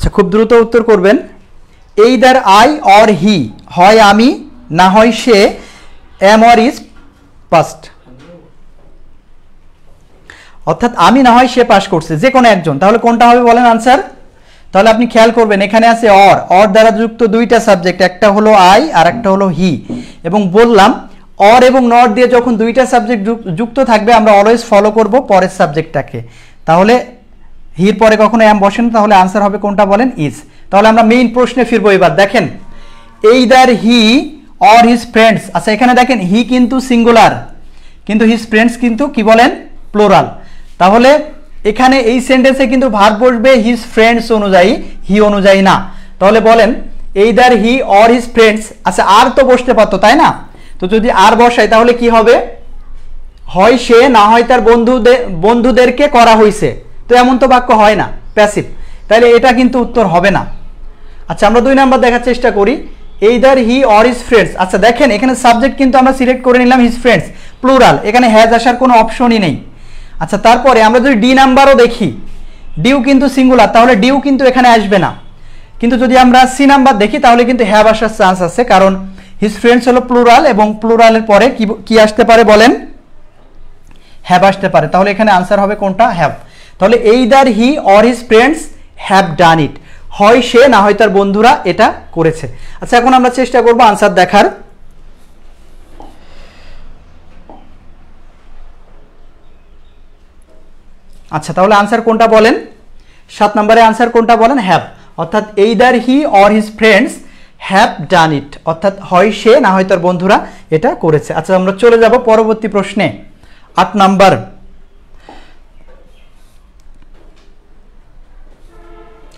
আচ্ছা, খুব দ্রুত উত্তর করবেন। এইদার আই অর হি, হয় আমি না হয় সে, এম অর ইজ পাস্ট। অর্থাৎ আমি না হয় সে পাস করছে, যে কোনো একজন। তাহলে কোনটা হবে বলেন আনসার? তাহলে আপনি খেয়াল করবেন, এখানে আছে অর দ্বারা যুক্ত দুইটা সাবজেক্ট, একটা হলো আই আর একটা হলো হি। এবং বললাম অর এবং নট দিয়ে যখন দুইটা সাবজেক্ট যুক্ত থাকবে আমরা অলওয়েজ ফলো করব পরের সাবজেক্টটাকে। তাহলে হির পরে কখনো এম বসে না, তাহলে আনসার হবে কোনটা বলেন? ইজ। তাহলে আমরা মেইন প্রশ্নে ফিরবো এবার। দেখেন either he or his friends. আচ্ছা, এখানে দেখেন হি কিন্তু সিঙ্গুলার, কিন্তু হিজ ফ্রেন্ডস কিন্তু কি বলেন? প্লুরাল। তাহলে এখানে এই সেন্টেন্সে কিন্তু ভার্ব বসবে হিজ ফ্রেন্ডস অনুযায়ী, হি অনুযায়ী না। তাহলে বলেন either he or his friends. আচ্ছা, আর তো বসতে পারতো, তাই না? তো যদি আর বসাই তাহলে কি হবে? হয় সে না হয় তার বন্ধুদেরকে করা হয়েছে। তো এমন তো বাক্য হয় না, প্যাসিভ। তাহলে এটা কিন্তু উত্তর হবে না। আচ্ছা, আমরা 2 নাম্বার দেখার চেষ্টা করি। Either he or his friends. আচ্ছা দেখেন, এখানে সাবজেক্ট কিন্তু আমরা সিলেক্ট করে নিলাম হিজ ফ্রেন্ডস, প্লুরাল, এখানে হ্যাজ আসার কোনো অপশনই নেই। আচ্ছা, তারপরে আমরা যদি ডি নাম্বারও দেখি, ডিউ কিন্তু সিঙ্গুলার, তাহলে ডিউ কিন্তু এখানে আসবে না। কিন্তু যদি আমরা সি নাম্বার দেখি তাহলে কিন্তু হ্যাভ আসার চান্স আছে, কারণ হিজ ফ্রেন্ডস হলো প্লুরাল এবং প্লুরালের পরে কি আসতে পারে বলেন? হ্যাভ আসতে পারে। তাহলে এখানে আনসার হবে কোনটা? হ্যাভ। তাহলে either he or his friends have done it, হয় সে না হয় তার বন্ধুরা এটা করেছে। আচ্ছা, এখন আমরা চেষ্টা করব আনসার দেখার। আচ্ছা, তাহলে আনসার কোনটা বলেন? 7 নম্বরে আনসার কোনটা বলেন? হ্যাভ। অর্থাৎ either he or his friends have done it, অর্থাৎ হয় সে না হয় তার বন্ধুরা এটা করেছে। আচ্ছা, আমরা চলে যাব পরবর্তী প্রশ্নে, 8 নাম্বার।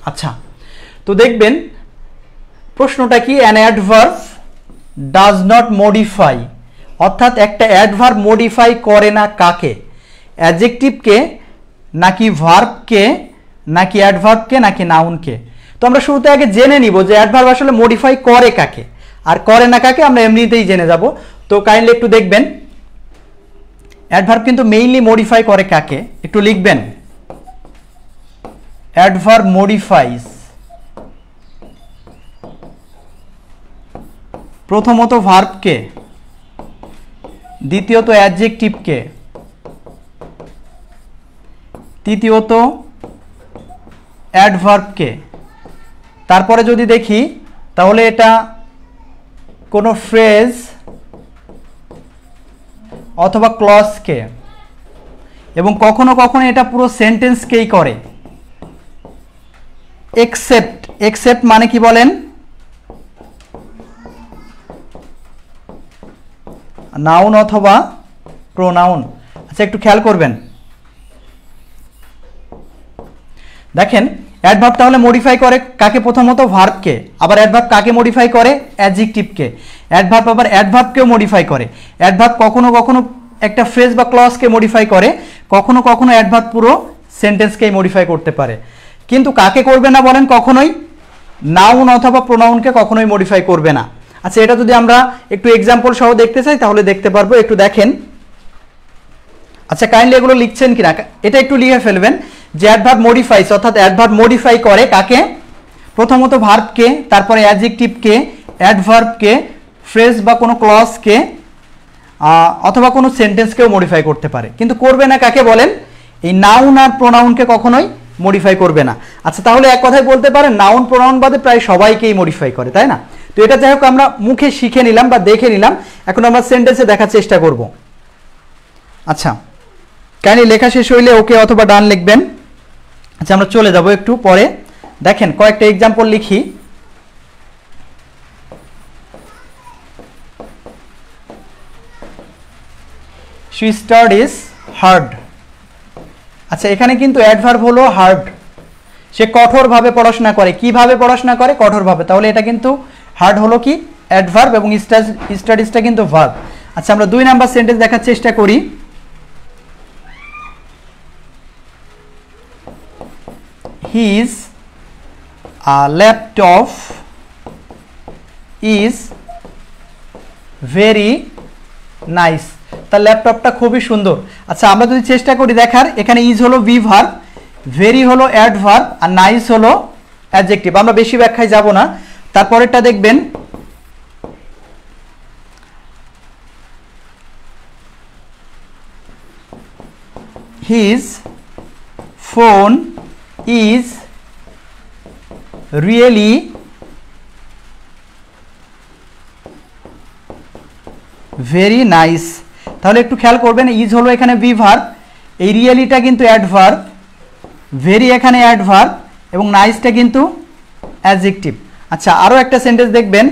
আচ্ছা, তো দেখবেন প্রশ্নটা কি? An adverb does not modify, অর্থাৎ একটা অ্যাডভার্ব মডিফাই করে না কাকে? অ্যাডজেক্টিভকে নাকি ভার্বকে নাকি অ্যাডভার্বকে নাকি নাউনকে? তো আমরা শুরুতে আগে জেনে নিব যে অ্যাডভার্ব আসলে মডিফাই করে কাকে আর করে না কাকে, আমরা এমনিতেই জেনে যাব। তো কাইন্ডলি একটু দেখবেন, অ্যাডভার্ব কিন্তু মেইনলি মডিফাই করে কাকে, একটু লিখবেন। অ্যাডভার্ব মডিফাইস প্রথমত ভার্বকে, দ্বিতীয়ত অ্যাডজেক্টিভকে, তৃতীয়ত অ্যাডভার্বকে। তারপরে যদি দেখি তাহলে এটা কোনো ফ্রেজ অথবা ক্লজকে, এবং কখনো কখনো এটা পুরো সেন্টেন্সকেই করে। এক্সেপ্ট মানে কি বলেন? নাউন অথবা প্রোনাউন। আচ্ছা, একটু খেয়াল করবেন, দেখেন অ্যাডভার্ব তাহলে মডিফাই করে কাকে? প্রথমত ভার্বকে। আবার অ্যাডভার্ব কাকে মডিফাই করে? অ্যাডজেক্টিভকে। অ্যাডভার্ব আবার অ্যাডভার্বকেও মডিফাই করে। অ্যাডভার্ব কখনো কখনো একটা ফ্রেজ বা ক্লজকে মডিফাই করে, কখনো কখনো অ্যাডভার্ব পুরো সেন্টেন্সকেই মডিফাই করতে পারে। কিন্তু কাকে করবে না বলেন? কখনোই নাউন অথবা প্রোনাউনকে কখনোই মডিফাই করবে না। আচ্ছা, এটা যদি আমরা একটু এক্সাম্পল সহ দেখতে চাই তাহলে দেখতে পারবো, একটু দেখেন। আচ্ছা, কাইন্ডলি এগুলো লিখছেন কিনা এটা একটু লিখে ফেলবেন, যে অ্যাডভার্ব মডিফাইস, অর্থাৎ অ্যাডভার্ব মডিফাই করে কাকে? প্রথমত ভার্বকে, তারপরে অ্যাডজেক্টিভকে, অ্যাডভার্বকে, ফ্রেজ বা কোনো ক্লজকে, অথবা কোনো সেন্টেন্সকেও মডিফাই করতে পারে। কিন্তু করবে না কাকে বলেন? এই নাউন আর প্রোনাউনকে কখনোই মডিফাই করবে না। আচ্ছা, তাহলে এক কথায় বলতে পারেন নাউন প্রোনাউন বাদে প্রায় সবাইকেই মডিফাই করে, তাই না? তো এটা যাই হোক আমরা মুখে শিখে নিলাম বা দেখে নিলাম, এখন আমরা সেন্টেন্সে দেখার চেষ্টা করব। আচ্ছা, কাইন্ডলি লেখা শেষ হইলে ওকে অথবা ডান লিখবেন। আচ্ছা, আমরা চলে যাব একটু পরে। দেখেন কয়েকটা এক্সাম্পল লিখি। She studies hard। আচ্ছা, এখানে কিন্তু অ্যাডভার্ব হলো হার্ড, সে কঠোরভাবে পড়াশোনা করে। কিভাবে পড়াশোনা করে? কঠোরভাবে। তাহলে এটা কিন্তু হার্ড হলো কি? অ্যাডভার্ব, এবং স্টাডিজটা কিন্তু ভার্ব। আচ্ছা, আমরা 2 নাম্বার সেন্টেন্স দেখার চেষ্টা করি। His laptop is very nice। তার ল্যাপটপটা খুবই সুন্দর। আচ্ছা, আমরা যদি চেষ্টা করি দেখার, এখানে ইজ হলো বি ভার্ব, ভেরি হলো অ্যাডভার্ব, আর নাইস হলো অ্যাডজেক্টিভ। আমরা বেশি ব্যাখ্যায় যাব না। তারপরেরটা দেখবেন, his phone is really very nice। তাহলে একটু খেয়াল করবেন, ইজ হলো এখানে বি ভার্ব, এই রিয়েলিটা কিন্তু অ্যাডভার্ব, ভেরি এখানে অ্যাডভার্ব এবং নাইসটা কিন্তু অ্যাডজেক্টিভ। আচ্ছা, আরও একটা সেন্টেন্স দেখবেন,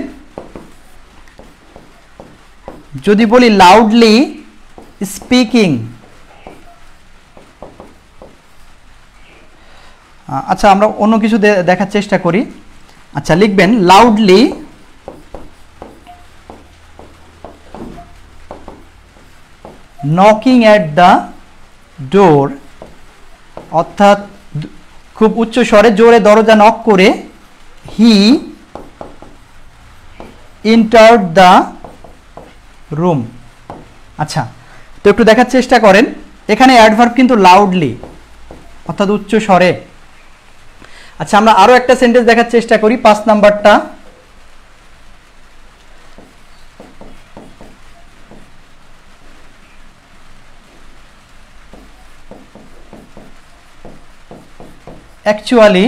যদি বলি লাউডলি স্পিকিং। আচ্ছা, আমরা অন্য কিছু দেখার চেষ্টা করি। আচ্ছা, লিখবেন loudly knocking at the door, অর্থাৎ খুব উচ্চ স্বরে জোরে দরজা নক করে, হি এন্টার্ড দ্য রুম। আচ্ছা, তো একটু দেখার চেষ্টা করেন, এখানে অ্যাডভার্ব কিন্তু লাউডলি অর্থাৎ উচ্চ স্বরে। আচ্ছা, আমরা আরো একটা সেন্টেন্স দেখার চেষ্টা করি, 5 নাম্বারটা। Actually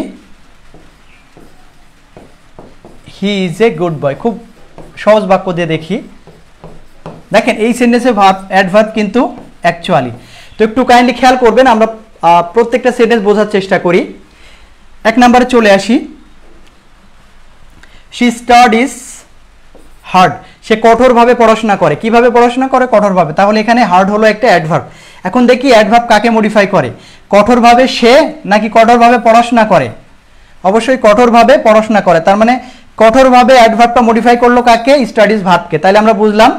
he is a good boy. খুব সহজ বাক্য দিয়ে দেখি, দেখেন এই সেন্টেন্সে ভার্ব অ্যাডভার্ব কিন্তু অ্যাকচুয়ালি। তো একটু কাইন্ডলি খেয়াল করবেন, আমরা প্রত্যেকটা সেন্টেন্স বোঝার চেষ্টা করি। 1 নম্বরে চলে আসি, শি স্টাডিজ হার্ড, সে কঠোরভাবে পড়াশোনা করে। কিভাবে পড়াশোনা করে? কঠোরভাবে। তাহলে এখানে হার্ড হলো একটা অ্যাডভার্ব। এখন দেখি অ্যাডভার্ব কাকে মডিফাই করে, কঠোরভাবে সে নাকি কঠোরভাবে পড়াশোনা করে? অবশ্যই কঠোরভাবে পড়াশোনা করে। তার মানে কঠোরভাবে অ্যাডভার্বটা মডিফাই করলো কাকে? স্টাডিজ ভার্বকে। তাহলে আমরা বুঝলাম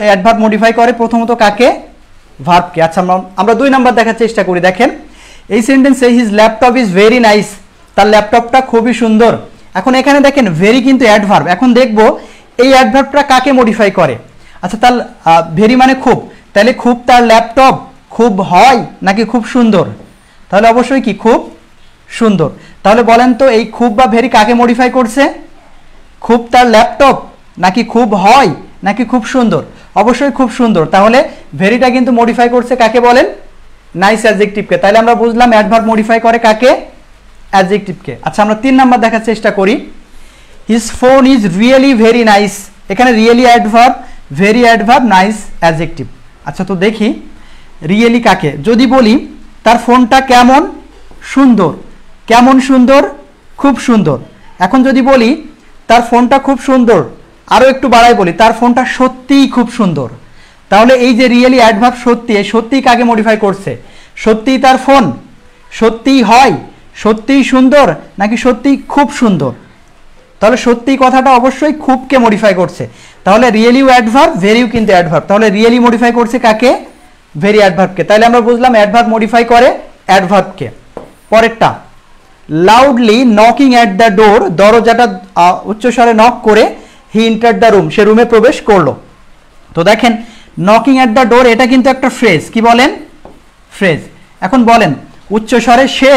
অ্যাডভার্ব মডিফাই করে প্রথমত কাকে? ভার্বকে। আচ্ছা, আমরা 2 নাম্বার দেখার চেষ্টা করি। দেখেন এই সেন্টেন্সে his laptop is very nice, তার ল্যাপটপটা খুবই সুন্দর। এখন এখানে দেখেন ভেরি কিন্তু অ্যাডভার্ব। এখন দেখব এই অ্যাডভার্বটা কাকে মডিফাই করে। আচ্ছা, তার ভেরি মানে খুব, তাহলে খুব তার ল্যাপটপ খুব হয় নাকি খুব সুন্দর? তাহলে অবশ্যই কি খুব সুন্দর। তাহলে বলেন তো এই খুব বা ভেরি কাকে মডিফাই করছে? খুব তার ল্যাপটপ নাকি খুব হয় নাকি খুব সুন্দর? অবশ্যই খুব সুন্দর। তাহলে ভেরিটা কিন্তু মডিফাই করছে কাকে বলেন? নাইস অ্যাডজেক্টিভকে। তাহলে আমরা বুঝলাম অ্যাডভার্ব মডিফাই করে কাকে? অ্যাডজেক্টিভকে। আচ্ছা, আমরা 3 নাম্বার দেখার চেষ্টা করি, his phone is really very nice. এখানে really adverb, very adverb, nice adjective. আচ্ছা, তো দেখি রিয়েলি কাকে। যদি বলি তার ফোনটা কেমন? সুন্দর। কেমন সুন্দর? খুব সুন্দর। এখন যদি বলি তার ফোনটা খুব সুন্দর, আরও একটু বাড়াই বলি তার ফোনটা সত্যিই খুব সুন্দর, তাহলে এই যে রিয়েলি অ্যাডভার্ব সত্যি, এই সত্যিই কাকে মডিফাই করছে? সত্যিই তার ফোন, সত্যিই হয়, সত্যিই সুন্দর নাকি সত্যিই খুব সুন্দর? তাহলে সত্যিই কথাটা অবশ্যই খুবকে মডিফাই করছে। তাহলে রিয়েলিও অ্যাডভার্ব, ভেরিও কিন্তু অ্যাডভার্ব। তাহলে রিয়েলি মডিফাই করছে কাকে? ভেরি অ্যাডভার্বকে। তাহলে আমরা বুঝলাম অ্যাডভার্ব মডিফাই করে অ্যাডভার্বকে। পরেরটা, loudly knocking at the door, দরজাটা উচ্চস্বরে নক করে, হি এন্টার্ড দ্য রুম, সে রুমে প্রবেশ করলো। তো দেখেন নকিং অ্যাট দ্য ডোর এটা কিন্তু একটা ফ্রেজ। কি বলেন? ফ্রেজ। এখন বলেন উচ্চস্বরে সে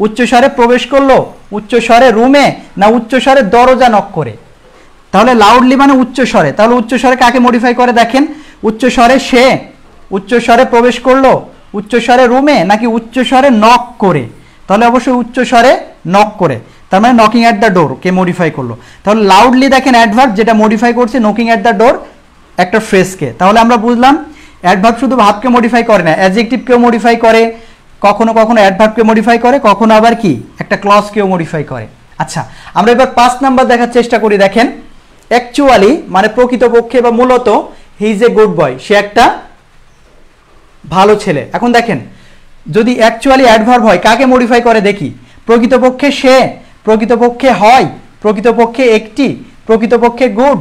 উচ্চস্বরে প্রবেশ করলো, উচ্চস্বরে রুমে, না উচ্চস্বরে দরজা নক করে? তাহলে লাউডলি মানে উচ্চস্বরে। তাহলে উচ্চস্বরে কাকে মডিফাই করে? দেখেন উচ্চস্বরে সে উচ্চস্বরে প্রবেশ করলো, উচ্চস্বরে রুমে, নাকি উচ্চস্বরে নক করে? তাহলে অবশ্যই উচ্চস্বরে নক করে। তার মানে knocking at the door K modify করলো। তাহলে লাউডলি দেখেন অ্যাডভার্ব যেটা মডিফাই করছে নকিং অ্যাট দ্য ডোর একটা ফ্রেজকে। তাহলে আমরা বুঝলাম অ্যাডভার্ব শুধু ভার্বকে মডিফাই করে না, অ্যাডজেক্টিভকেও মডিফাই করে, কখনো কখনো অ্যাডভার্বকে মডিফাই করে, কখনো আবার কি একটা ক্লজকেও মডিফাই করে। আচ্ছা, আমরা এবার 5 নাম্বার দেখার চেষ্টা করি। দেখেন অ্যাকচুয়ালি মানে প্রকৃতপক্ষে বা মূলত, he is a good boy, সে একটা ভালো ছেলে। এখন দেখেন যদি অ্যাকচুয়ালি অ্যাডভার্ব হয় কাকে মডিফাই করে দেখি? প্রকৃতপক্ষে সে, প্রকৃতপক্ষে হয়, প্রকৃতপক্ষে একটি, প্রকৃতপক্ষে গুড,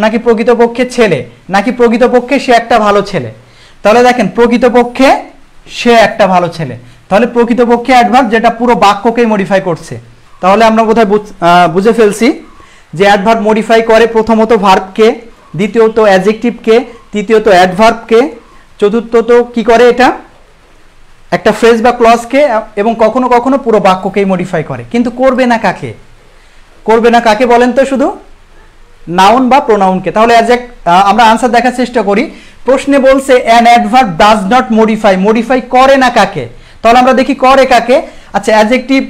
নাকি প্রকৃতপক্ষে ছেলে, নাকি প্রকৃতপক্ষে সে একটা ভালো ছেলে? তাহলে দেখেন প্রকৃতপক্ষে সে একটা ভালো ছেলে। তাহলে প্রকৃতপক্ষে অ্যাডভার্ব যেটা পুরো বাক্যকেই মডিফাই করছে। তাহলে আমরা বোধহয় বুঝে ফেলছি যে অ্যাডভার্ব মডিফাই করে প্রথমত ভার্বকে, দ্বিতীয়ত অ্যাডজেক্টিভকে, তৃতীয়ত অ্যাডভার্বকে, চতুর্থত কি করে? এটা একটা ফ্রেজ বা ক্লজকে এবং কখনো কখনো পুরো বাক্যকেই মডিফাই করে, কিন্তু করবে না কাকে? করবে না কাকে বলেন তো? শুধু নাউন বা প্রোনাউনকে। তাহলে আমরা আনসার দেখার চেষ্টা করি। প্রশ্নে বলছে an adverb does not modify, modify করে না কাকে? তাহলে আমরা দেখি করে কাকে। আচ্ছা, অ্যাডজেক্টিভ,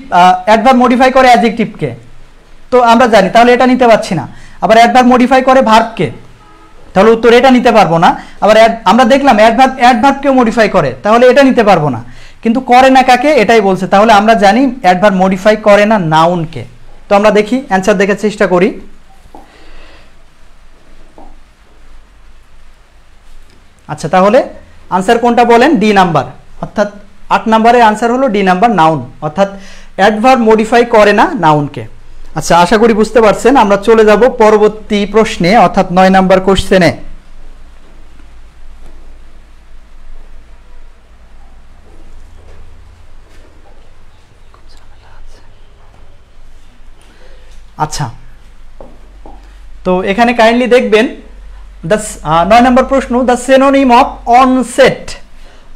অ্যাডভার্ব মডিফাই করে অ্যাডজেক্টিভকে, তো আমরা জানি, তাহলে এটা নিতে পারছি না। আবার অ্যাডভার্ব মডিফাই করে ভার্বকে, তাহলে উত্তর এটা নিতে পারবো না। আবার আমরা দেখলাম অ্যাডভার্বকেও মডিফাই করে, তাহলে এটা নিতে পারবো না। কিন্তু করে না কাকে এটাই বলছে, তাহলে আমরা জানি অ্যাডভার্ব মডিফাই করে না নাউনকে। তো আমরা দেখি, অ্যান্সার দেখার চেষ্টা করি। আচ্ছা, তাহলে আনসার কোনটা বলেন? ডি নাম্বার, অর্থাৎ 8 নম্বরের আনসার হলো ডি নাম্বার, নাউন, অর্থাৎ অ্যাডভার্ব মডিফাই করে না নাউনকে। আচ্ছা, আশা করি বুঝতে পারছেন। আমরা চলে যাব পরবর্তী প্রশ্নে, অর্থাৎ 9 নম্বর কোশ্চেনে। আচ্ছা, তো এখানে কাইন্ডলি দেখবেন 9 নম্বর প্রশ্ন, দ্য সিনোনিম অফ অনসেট,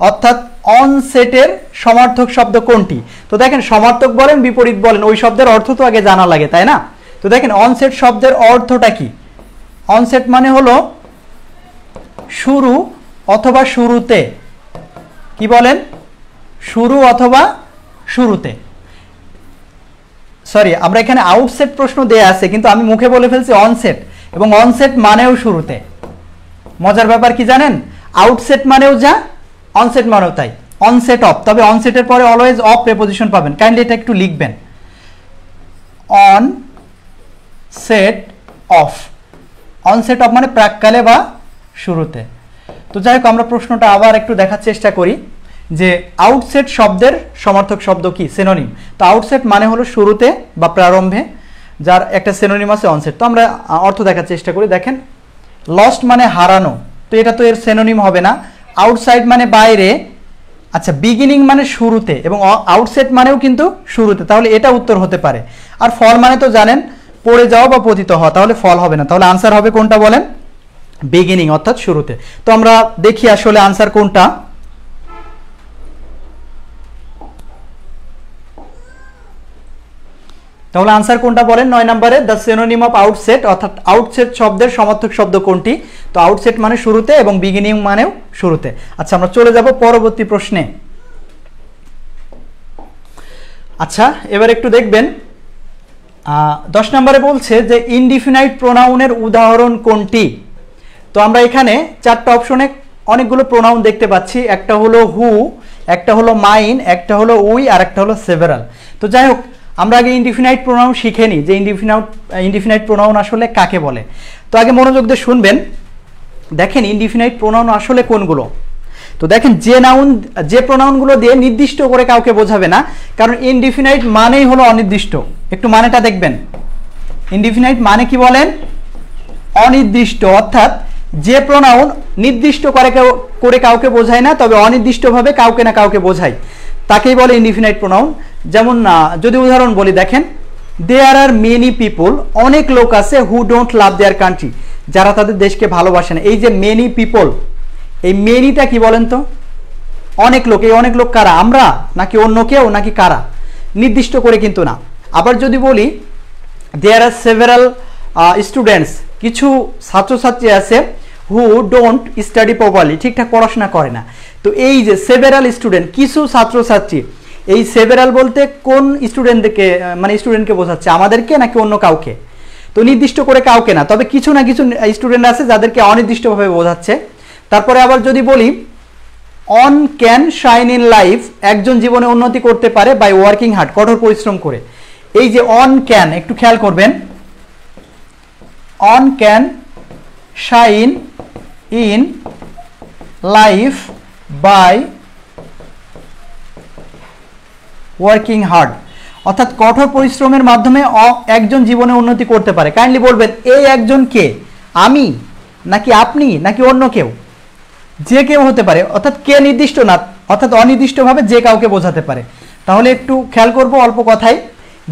অর্থাৎ অনসেটের সমার্থক শব্দ কোনটি? তো দেখেন, সমার্থক বলেন বিপরীত বলেন, ওই শব্দের অর্থ তো আগে জানা লাগে, তাই না? তো দেখেন, অনসেট শব্দের অর্থটা কি? অনসেট মানে হলো শুরু অথবা শুরুতে। কি বলেন? শুরু অথবা শুরুতে। সরি, আমরা এখানে আউটসেট প্রশ্ন দেয়া আছে, কিন্তু আমি মুখে বলে ফেলছি অনসেট, এবং অনসেট মানেও শুরুতে। মজার ব্যাপার কি জানেন? আউটসেট মানেও যা, অনসেট মানেও তাই। অনসেট অফ, তবে অনসেটের পরে অলওয়েজ অফ প্রিপোজিশন পাবেন। কাইন্ডলি এটা একটু লিখবেন, on set of. Onset of মানে প্রাককালে বা শুরুতে। তো যাই হোক, আমরা প্রশ্নটা আবার একটু দেখার চেষ্টা করি যে আউটসেট শব্দের সমার্থক শব্দ কি, সিনোনিম। তো আউটসেট মানে হলো শুরুতে বা প্রারম্ভে, যার একটা সিনোনিম আছে অনসেট। তো আমরা অর্থ দেখার চেষ্টা করি। দেখেন, লস্ট মানে হারানো, তো এটা তো এর সিনোনিম হবে না। আউটসাইড মানে বাইরে। আচ্ছা, বিগিনিং মানে শুরুতে, এবং আউটসেট মানেও কিন্তু শুরুতে, তাহলে এটা উত্তর হতে পারে। আর ফল মানে তো জানেন, পড়ে যাওয়া বা পতিত হওয়া, তাহলে ফল হবে না। তাহলে আনসার হবে কোনটা বলেন? বিগিনিং, অর্থাৎ শুরুতে। তো আমরা দেখি আসলে আনসার কোনটা। তাহলে আনসার কোনটা বলেন 9 নম্বরে? দ্য সিনোনিম অফ আউটসেট, অর্থাৎ আউটসেট শব্দের সমার্থক শব্দ কোনটি? তো আউটসেট মানে শুরুতে এবং বিগিনিং মানেও শুরুতে। আচ্ছা, আমরা চলে যাব পরবর্তী প্রশ্নে। আচ্ছা, এবার একটু দেখবেন 10 নম্বরে বলছে যে ইনডিফিনাইট প্রোনাউনের উদাহরণ কোনটি? তো আমরা এখানে 4টা অপশনে অনেকগুলো প্রোনাউন দেখতে পাচ্ছি। একটা হলো হু, একটা হলো মাইন, একটা হলো উই, আর একটা হলো সেভারাল। তো যাই হোক, আমরা আগে ইনডিফিনাইট প্রোনাউন শিখে নিই যে ইনডিফিনাইট প্রোনাউন আসলে কাকে বলে। তো আগে মনোযোগ দিয়ে শুনবেন। দেখেন, ইনডিফিনাইট প্রোনাউন আসলে কোনগুলো। তো দেখেন, যে প্রোনাউনগুলো দিয়ে নির্দিষ্ট করে কাউকে বোঝাবে না, কারণ ইনডিফিনাইট মানেই হলো অনির্দিষ্ট। একটু মানেটা দেখবেন। ইনডিফিনাইট মানে কি বলেন? অনির্দিষ্ট, অর্থাৎ যে প্রোনাউন নির্দিষ্ট করে কাউকে বোঝায় না, তবে অনির্দিষ্টভাবে কাউকে না কাউকে বোঝায়, তাকেই বলে ইনডিফিনাইট প্রোনাউন। যেমন যদি উদাহরণ বলি, দেখেন, দেয়ার আর মেনি পিপল, অনেক লোক আছে, who don't love their country, যারা তাদের দেশকে ভালোবাসে না। এই যে মেনি পিপল, এই মেনিটা কি বলেন তো? অনেক লোক। এই অনেক লোক কারা? আমরা, নাকি অন্য কেউ, নাকি কারা? নির্দিষ্ট করে কিন্তু না। আবার যদি বলি দেয়ার আর সেভারাল স্টুডেন্টস, কিছু ছাত্রছাত্রী আছে, হু ডোন্ট স্টাডি প্রপারলি, ঠিকঠাক পড়াশোনা করে না। তো এই যে সেভারাল স্টুডেন্ট, কিছু ছাত্রছাত্রী, এই সেভারাল বলতে কোন স্টুডেন্টকে, মানে স্টুডেন্টকে বোঝাচ্ছে, আমাদেরকে নাকি অন্য কাউকে? তো নির্দিষ্ট করে কাউকে না, তবে কিছু না কিছু স্টুডেন্ট আছে যাদেরকে অনির্দিষ্টভাবে বোঝাচ্ছে। তারপরে আবার যদি বলি on can shine in life, একজন জীবনে উন্নতি করতে পারে বাই ওয়ার্কিং হার্ড, কঠোর পরিশ্রম করে। এই যে অন ক্যান, একটু খেয়াল করবেন, one can shine in life by working hard, অর্থাৎ কঠোর পরিশ্রমের মাধ্যমে একজন জীবনে উন্নতি করতে পারে। কাইন্ডলি বলবেন, এই একজন কে? আমি, নাকি আপনি, নাকি অন্য কেউ? যে কেউ হতে পারে, অর্থাৎ কে নির্দিষ্ট না, অর্থাৎ অনির্দিষ্টভাবে যে কাউকে বোঝাতে পারে। তাহলে একটু খেয়াল করব অল্প কথায়,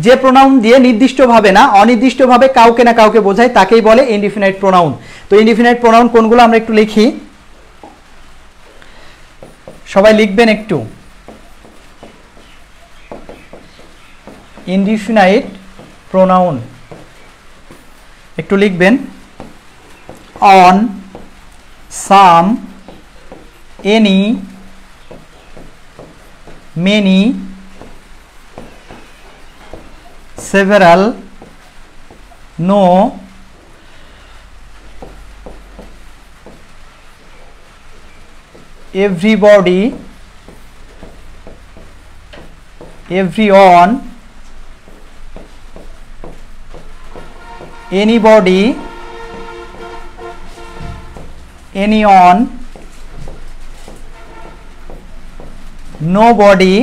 যে প্রোনাউন দিয়ে নির্দিষ্টভাবে না, অনির্দিষ্টভাবে কাউকে না কাউকে বোঝায়, তাকেই বলে ইনডিফিনাইট প্রোনাউন। তো ইনডিফিনাইট প্রোনাউন কোনগুলো আমরা একটু লিখি, সবাই লিখবেন একটু। ইনডিফিনাইট প্রোনাউন একটু লিখবেন on, some, any, many, several, no, everybody, everyone, anybody, anyone, nobody,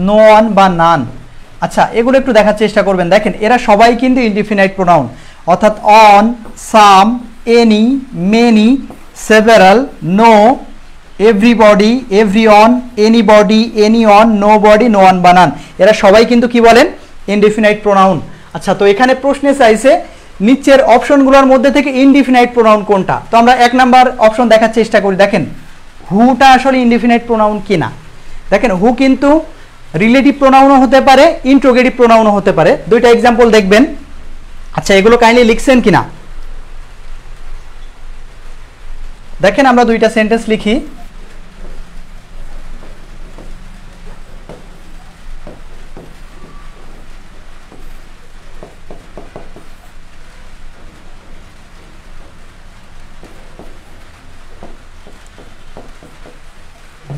no one বা none। আচ্ছা, এগুলো একটু দেখার চেষ্টা করবেন। দেখেন এরা সবাই কিন্তু ইনডিফিনাইট প্রোনাউন, অর্থাৎ one, some, any, many, several, no, everybody, everyone, anybody, anyone, nobody, no one বা নান, এরা সবাই কিন্তু কি বলেন ইনডিফিনাইট প্রোনাউন। আচ্ছা, তো এখানে প্রশ্নে চাইছে নিচের অপশনগুলোর মধ্যে থেকে ইনডিফিনাইট প্রোনাউন কোনটা। তো আমরা 1 নাম্বার অপশন দেখার চেষ্টা করি। দেখেন হুটা আসলে ইনডিফিনাইট প্রোনাউন কিনা। দেখেন হু কিন্তু রিলেটিভ প্রোনাউনও হতে পারে, ইন্ট্রোগেটিভ প্রোনাউনও হতে পারে। দুইটা এক্সাম্পল দেখবেন। আচ্ছা, এগুলো কাইন্ডলি লিখছেন কিনা দেখেন। আমরা দুইটা সেন্টেন্স লিখি।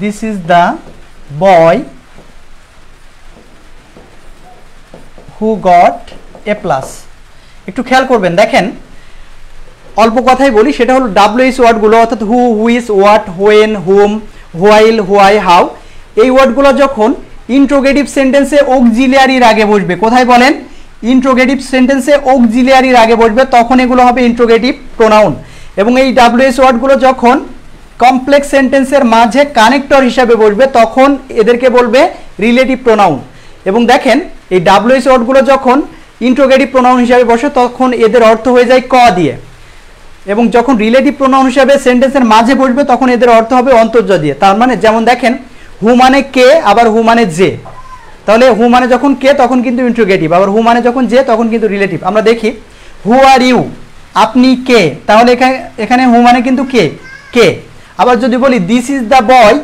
This is the boy who got a plus। একটু খেয়াল করবেন। দেখেন অল্প কথাই বলি, সেটা হলো WH ওয়ার্ডগুলো, অর্থাৎ who, which, what, when, whom, while, why, how, এই ওয়ার্ডগুলো যখন ইন্ট্রোগেটিভ সেন্টেন্সে অক্সিলিয়ারির আগে বসবে, কোথায় বলেন ইন্ট্রোগেটিভ সেন্টেন্সে অক্সিলিয়ারির আগে বসবে, তখন এগুলো হবে ইন্ট্রোগেটিভ প্রোনাউন। এবং এই WH ওয়ার্ডগুলো যখন কমপ্লেক্স সেন্টেন্সের মাঝে কানেক্টর হিসাবে বসবে, তখন এদেরকে বলবে রিলেটিভ প্রোনাউন। এবং দেখেন এই WH ওয়ার্ডগুলো যখন ইন্ট্রোগেটিভ প্রোনাউন হিসাবে বসে, তখন এদের অর্থ হয়ে যায় ক দিয়ে। এবং যখন রিলেটিভ প্রোনাউন হিসাবে সেন্টেন্সের মাঝে বসবে, তখন এদের অর্থ হবে অন্তর্য দিয়ে। তার মানে যেমন দেখেন হু মানে কে, আবার হু মানে যে। তাহলে হু মানে যখন কে তখন কিন্তু ইন্ট্রোগেটিভ, আবার হু মানে যখন যে তখন কিন্তু রিলেটিভ। আমরা দেখি হু আর ইউ, আপনি কে, তাহলে এখানে হু মানে কিন্তু কে, কে। আবার যদি বলি দিস ইজ দ্য বয়,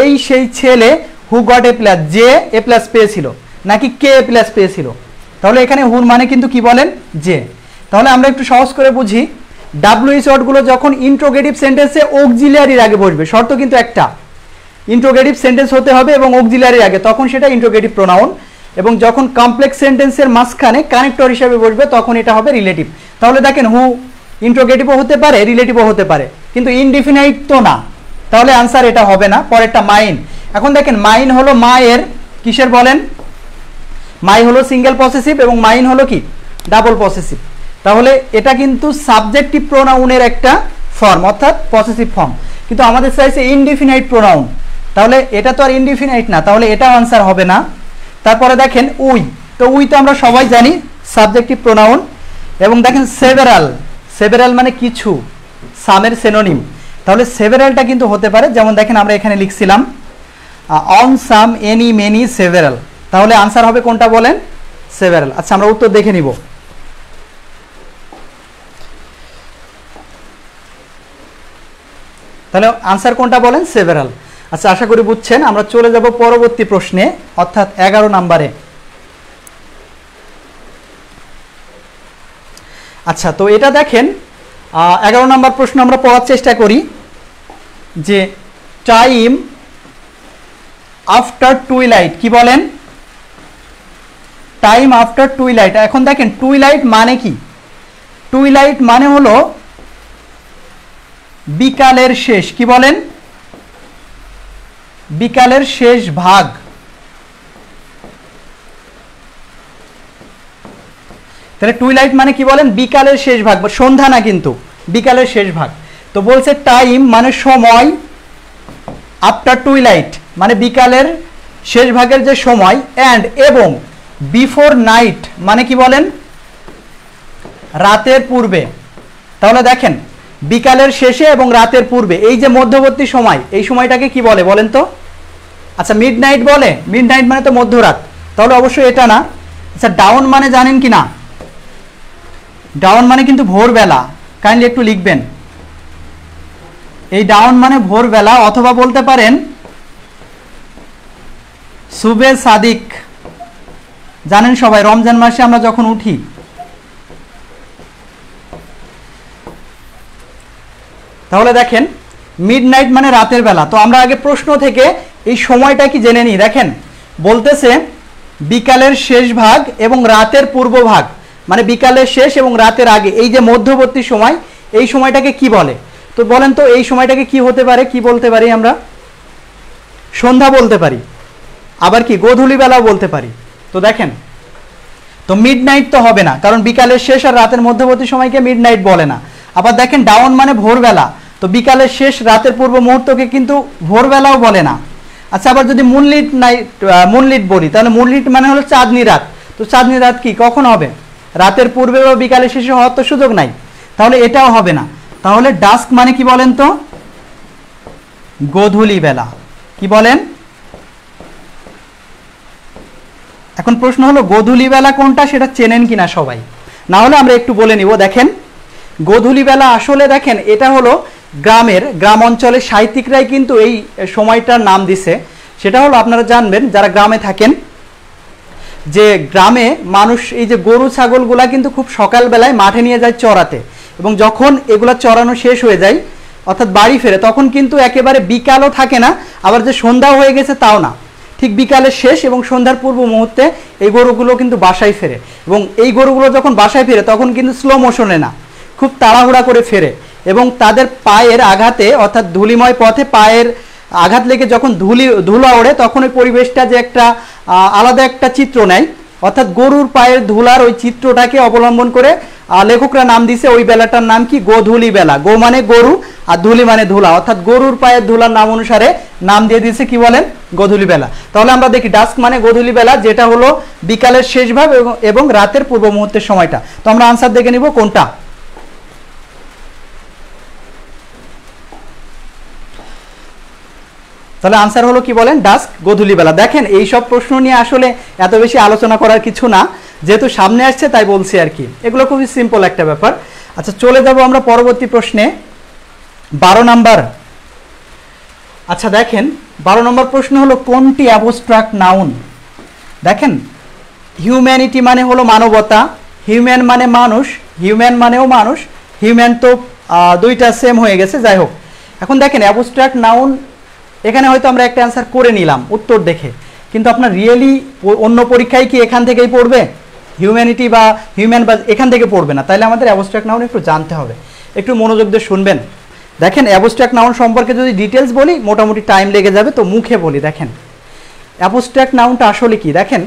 এই সেই ছেলে, হু গট এ প্লাস, যে এ প্লাস পেয়েছিল নাকি কে এ প্লাস পেয়েছিল, তাহলে এখানে হুর মানে কিন্তু কি বলেন যে। তাহলে আমরা একটু সহজ করে বুঝি, WH ওয়ার্ডগুলো যখন ইন্ট্রোগেটিভ সেন্টেন্সে অক্সিলিয়ারির আগে বসবে, শর্ত কিন্তু একটা, ইন্ট্রোগেটিভ সেন্টেন্স হতে হবে এবং অক্সিলিয়ারির আগে, তখন সেটা ইন্ট্রোগেটিভ প্রোনাউন। এবং যখন কমপ্লেক্স সেন্টেন্সের মাঝখানে কানেক্টর হিসেবে বসবে, তখন এটা হবে রিলেটিভ। তাহলে দেখেন হু ইন্ট্রোগেটিভও হতে পারে, রিলেটিভও হতে পারে, কিন্তু ইনডিফিনাইট তো না। তাহলে আনসার এটা হবে না। পরেরটা মাইন। এখন দেখেন মাইন হলো মায়ের কিসের বলেন, মাই হলো সিঙ্গেল পসেসিভ এবং মাইন হলো কি ডাবল পসেসিভ। তাহলে এটা কিন্তু সাবজেক্টিভ প্রোনাউনের একটা ফর্ম, অর্থাৎ পসেসিভ ফর্ম, কিন্তু আমাদের চাইছে ইনডিফিনাইট প্রোনাউন। তাহলে এটা তো আর ইনডিফিনাইট না, তাহলে এটাও আনসার হবে না। তারপরে দেখেন উই, তো উই তো আমরা সবাই জানি সাবজেক্টিভ প্রোনাউন। এবং দেখেন সেভারাল, সেভারাল মানে কিছু, সামের সিনোনিম। তাহলে সেভারালটা কিন্তু হতে পারে, যেমন দেখেন আমরা এখানে লিখছিলাম on, some, any, many, several. তাহলে আনসার হবে কোনটা বলেন, সেভারাল। আচ্ছা, আমরা উত্তর দেখে নিব। তাহলে আনসার কোনটা বলেন, সেভারাল। আচ্ছা, আশা করি বুঝছেন। আমরা চলে যাব পরবর্তী প্রশ্নে, অর্থাৎ 11 নম্বরে। আচ্ছা, তো এটা দেখেন 11 নম্বর প্রশ্ন আমরা পড়ার চেষ্টা করি যে টাইম আফটার টুইলাইট, কি বলেন টাইম আফটার টুইলাইট। এখন দেখেন টুইলাইট মানে কি, টুইলাইট মানে হলো বিকালের শেষ, কি বলেন বিকালের শেষ ভাগ। তাহলে টুইলাইট মানে কি বলেন, বিকালের শেষ ভাগ, বা সন্ধ্যা না কিন্তু বিকালের শেষ ভাগ। তো বলছে টাইম মানে সময়, আফটার টুইলাইট মানে বিকালের শেষ ভাগের যে সময়, অ্যান্ড এবং বিফোর নাইট মানে কি বলেন রাতের পূর্বে। তাহলে দেখেন বিকালের শেষে এবং রাতের পূর্বে, এই যে মধ্যবর্তী সময়, এই সময়টাকে কি বলে বলেন তো, আচ্ছা মিডনাইট বলে, মিডনাইট মানে তো মধ্যরাত, তাহলে অবশ্যই এটা না। আচ্ছা ডাউন মানে জানেন কি না? ডাউন মানে কিন্তু ভোরবেলা, কাইন্ডলি একটু লিখবেন। এই ডাউন মানে ভোরবেলা, অথবা বলতে পারেন সুবে সাদিক। জানেন সবাই রমজান মাসে আমরা যখন উঠি, তাহলে দেখেন মিডনাইট মানে রাতের বেলা। তো আমরা আগে প্রশ্ন থেকে এই সময়টা কি জেনে নিই। দেখেন বলতেছে বিকালের শেষ ভাগ এবং রাতের পূর্ব ভাগ, মানে বিকালের শেষ এবং রাতের আগে, এই যে মধ্যবর্তী সময়, এই সময়টাকে কি বলে? তো বলেন তো এই সময়টাকে কি হতে পারে, কি বলতে পারি আমরা? সন্ধ্যা বলতে পারি, আবার কি গোধূলি বেলাও বলতে পারি। তো দেখেন, তো মিডনাইট তো হবে না, কারণ বিকালের শেষ আর রাতের মধ্যবর্তী সময়কে মিডনাইট বলে না। আবার দেখেন ডাউন মানে ভোরবেলা, তো বিকালের শেষ রাতের পূর্ব মুহূর্তকে কিন্তু ভোরবেলাও বলে না। আচ্ছা আবার যদি মুনলিট নাইট, মুনলিট বলি, তাহলে মুনলিট মানে হলো চাঁদনি রাত। তো চাঁদনি রাত কি কখন হবে? রাতের পূর্বে বা বিকালের শেষে হওয়ার তো সুযোগ নাই, তাহলে এটাও হবে না। তাহলে ডাস্ক মানে কি বলেন তো? গোধূলি বেলা। কি বলেন? এখন প্রশ্ন হলো গোধূলি বেলা কোনটা, সেটা চেনেন কিনা সবাই? না হলে আমরা একটু বলে নিব। দেখেন গোধূলি বেলা আসলে দেখেন এটা হলো গ্রাম অঞ্চলের সাহিত্যিকরাই কিন্তু এই সময়টার নাম দিছে। সেটা হলো আপনারা জানবেন যারা গ্রামে থাকেন, যে গ্রামে মানুষ এই যে গরু ছাগলগুলা কিন্তু খুব সকালবেলায় মাঠে নিয়ে যায় চড়াতে, এবং যখন এগুলা চড়ানো শেষ হয়ে যায় অর্থাৎ বাড়ি ফেরে, তখন কিন্তু একেবারে বিকালও থাকে না, আবার যে সন্ধ্যা হয়ে গেছে তাও না, ঠিক বিকালের শেষ এবং সন্ধ্যার পূর্ব মুহূর্তে এই গরুগুলো কিন্তু বাসায় ফেরে। এবং এই গরুগুলো যখন বাসায় ফেরে তখন কিন্তু স্লো মোশনে না, খুব তাড়াহুড়া করে ফেরে, এবং তাদের পায়ের আঘাতে অর্থাৎ ধুলিময় পথে পায়ের আঘাত লেগে যখন ধুলা ওড়ে, তখন ওই পরিবেশটা যে একটা আলাদা একটা চিত্র নেয়, অর্থাৎ গরুর পায়ের ধুলার ওই চিত্রটাকে অবলম্বন করে লেখকরা নাম দিছে ওই বেলাটার নাম কি? গোধূলি বেলা। গো মানে গরু আর ধুলি মানে ধুলা, অর্থাৎ গরুর পায়ের ধুলার নাম অনুসারে নাম দিয়ে দিয়েছে কি বলেন? গোধূলি বেলা। তাহলে আমরা দেখি ডাস্ক মানে গোধূলি বেলা, যেটা হলো বিকালের শেষ ভাগ এবং রাতের পূর্ব মুহূর্তের সময়টা। তো আমরা আনসার দেখে নিব কোনটা। তাহলে আনসার হলো কি বলেন? ডাস্ক গোধূলি বেলা। দেখেন এই সব প্রশ্ন নিয়ে আসলে এত বেশি আলোচনা করার কিছু না, যেহেতু সামনে আসছে তাই বলছি আর কি। এগুলো খুবই সিম্পল একটা ব্যাপার। আচ্ছা চলে যাব আমরা পরবর্তী প্রশ্নে, 12 নাম্বার। আচ্ছা দেখেন 12 নম্বর প্রশ্ন হলো কোনটি অ্যাবস্ট্রাক্ট নাউন? দেখেন হিউম্যানিটি মানে হলো মানবতা, হিউম্যান মানে মানুষ, হিউম্যান মানেও মানুষ, হিউম্যান তো দুইটা সেম হয়ে গেছে, যাই হোক। এখন দেখেন অ্যাবস্ট্রাক্ট নাউন, এখানে হয়তো আমরা একটা অ্যান্সার করে নিলাম উত্তর দেখে, কিন্তু আপনার রিয়েলি অন্য পরীক্ষায় কি এখান থেকেই পড়বে? হিউম্যানিটি বা হিউম্যান বা এখান থেকে পড়বে না। তাইলে আমাদের অ্যাবস্ট্রাক্ট নাউন একটু জানতে হবে, একটু মনোযোগ দিয়ে শুনবেন। দেখেন অ্যাবস্ট্রাক্ট নাউন সম্পর্কে যদি ডিটেলস বলি মোটামুটি টাইম লেগে যাবে, তো মুখে বলি। দেখেন অ্যাবস্ট্রাক্ট নাউনটা আসলে কি? দেখেন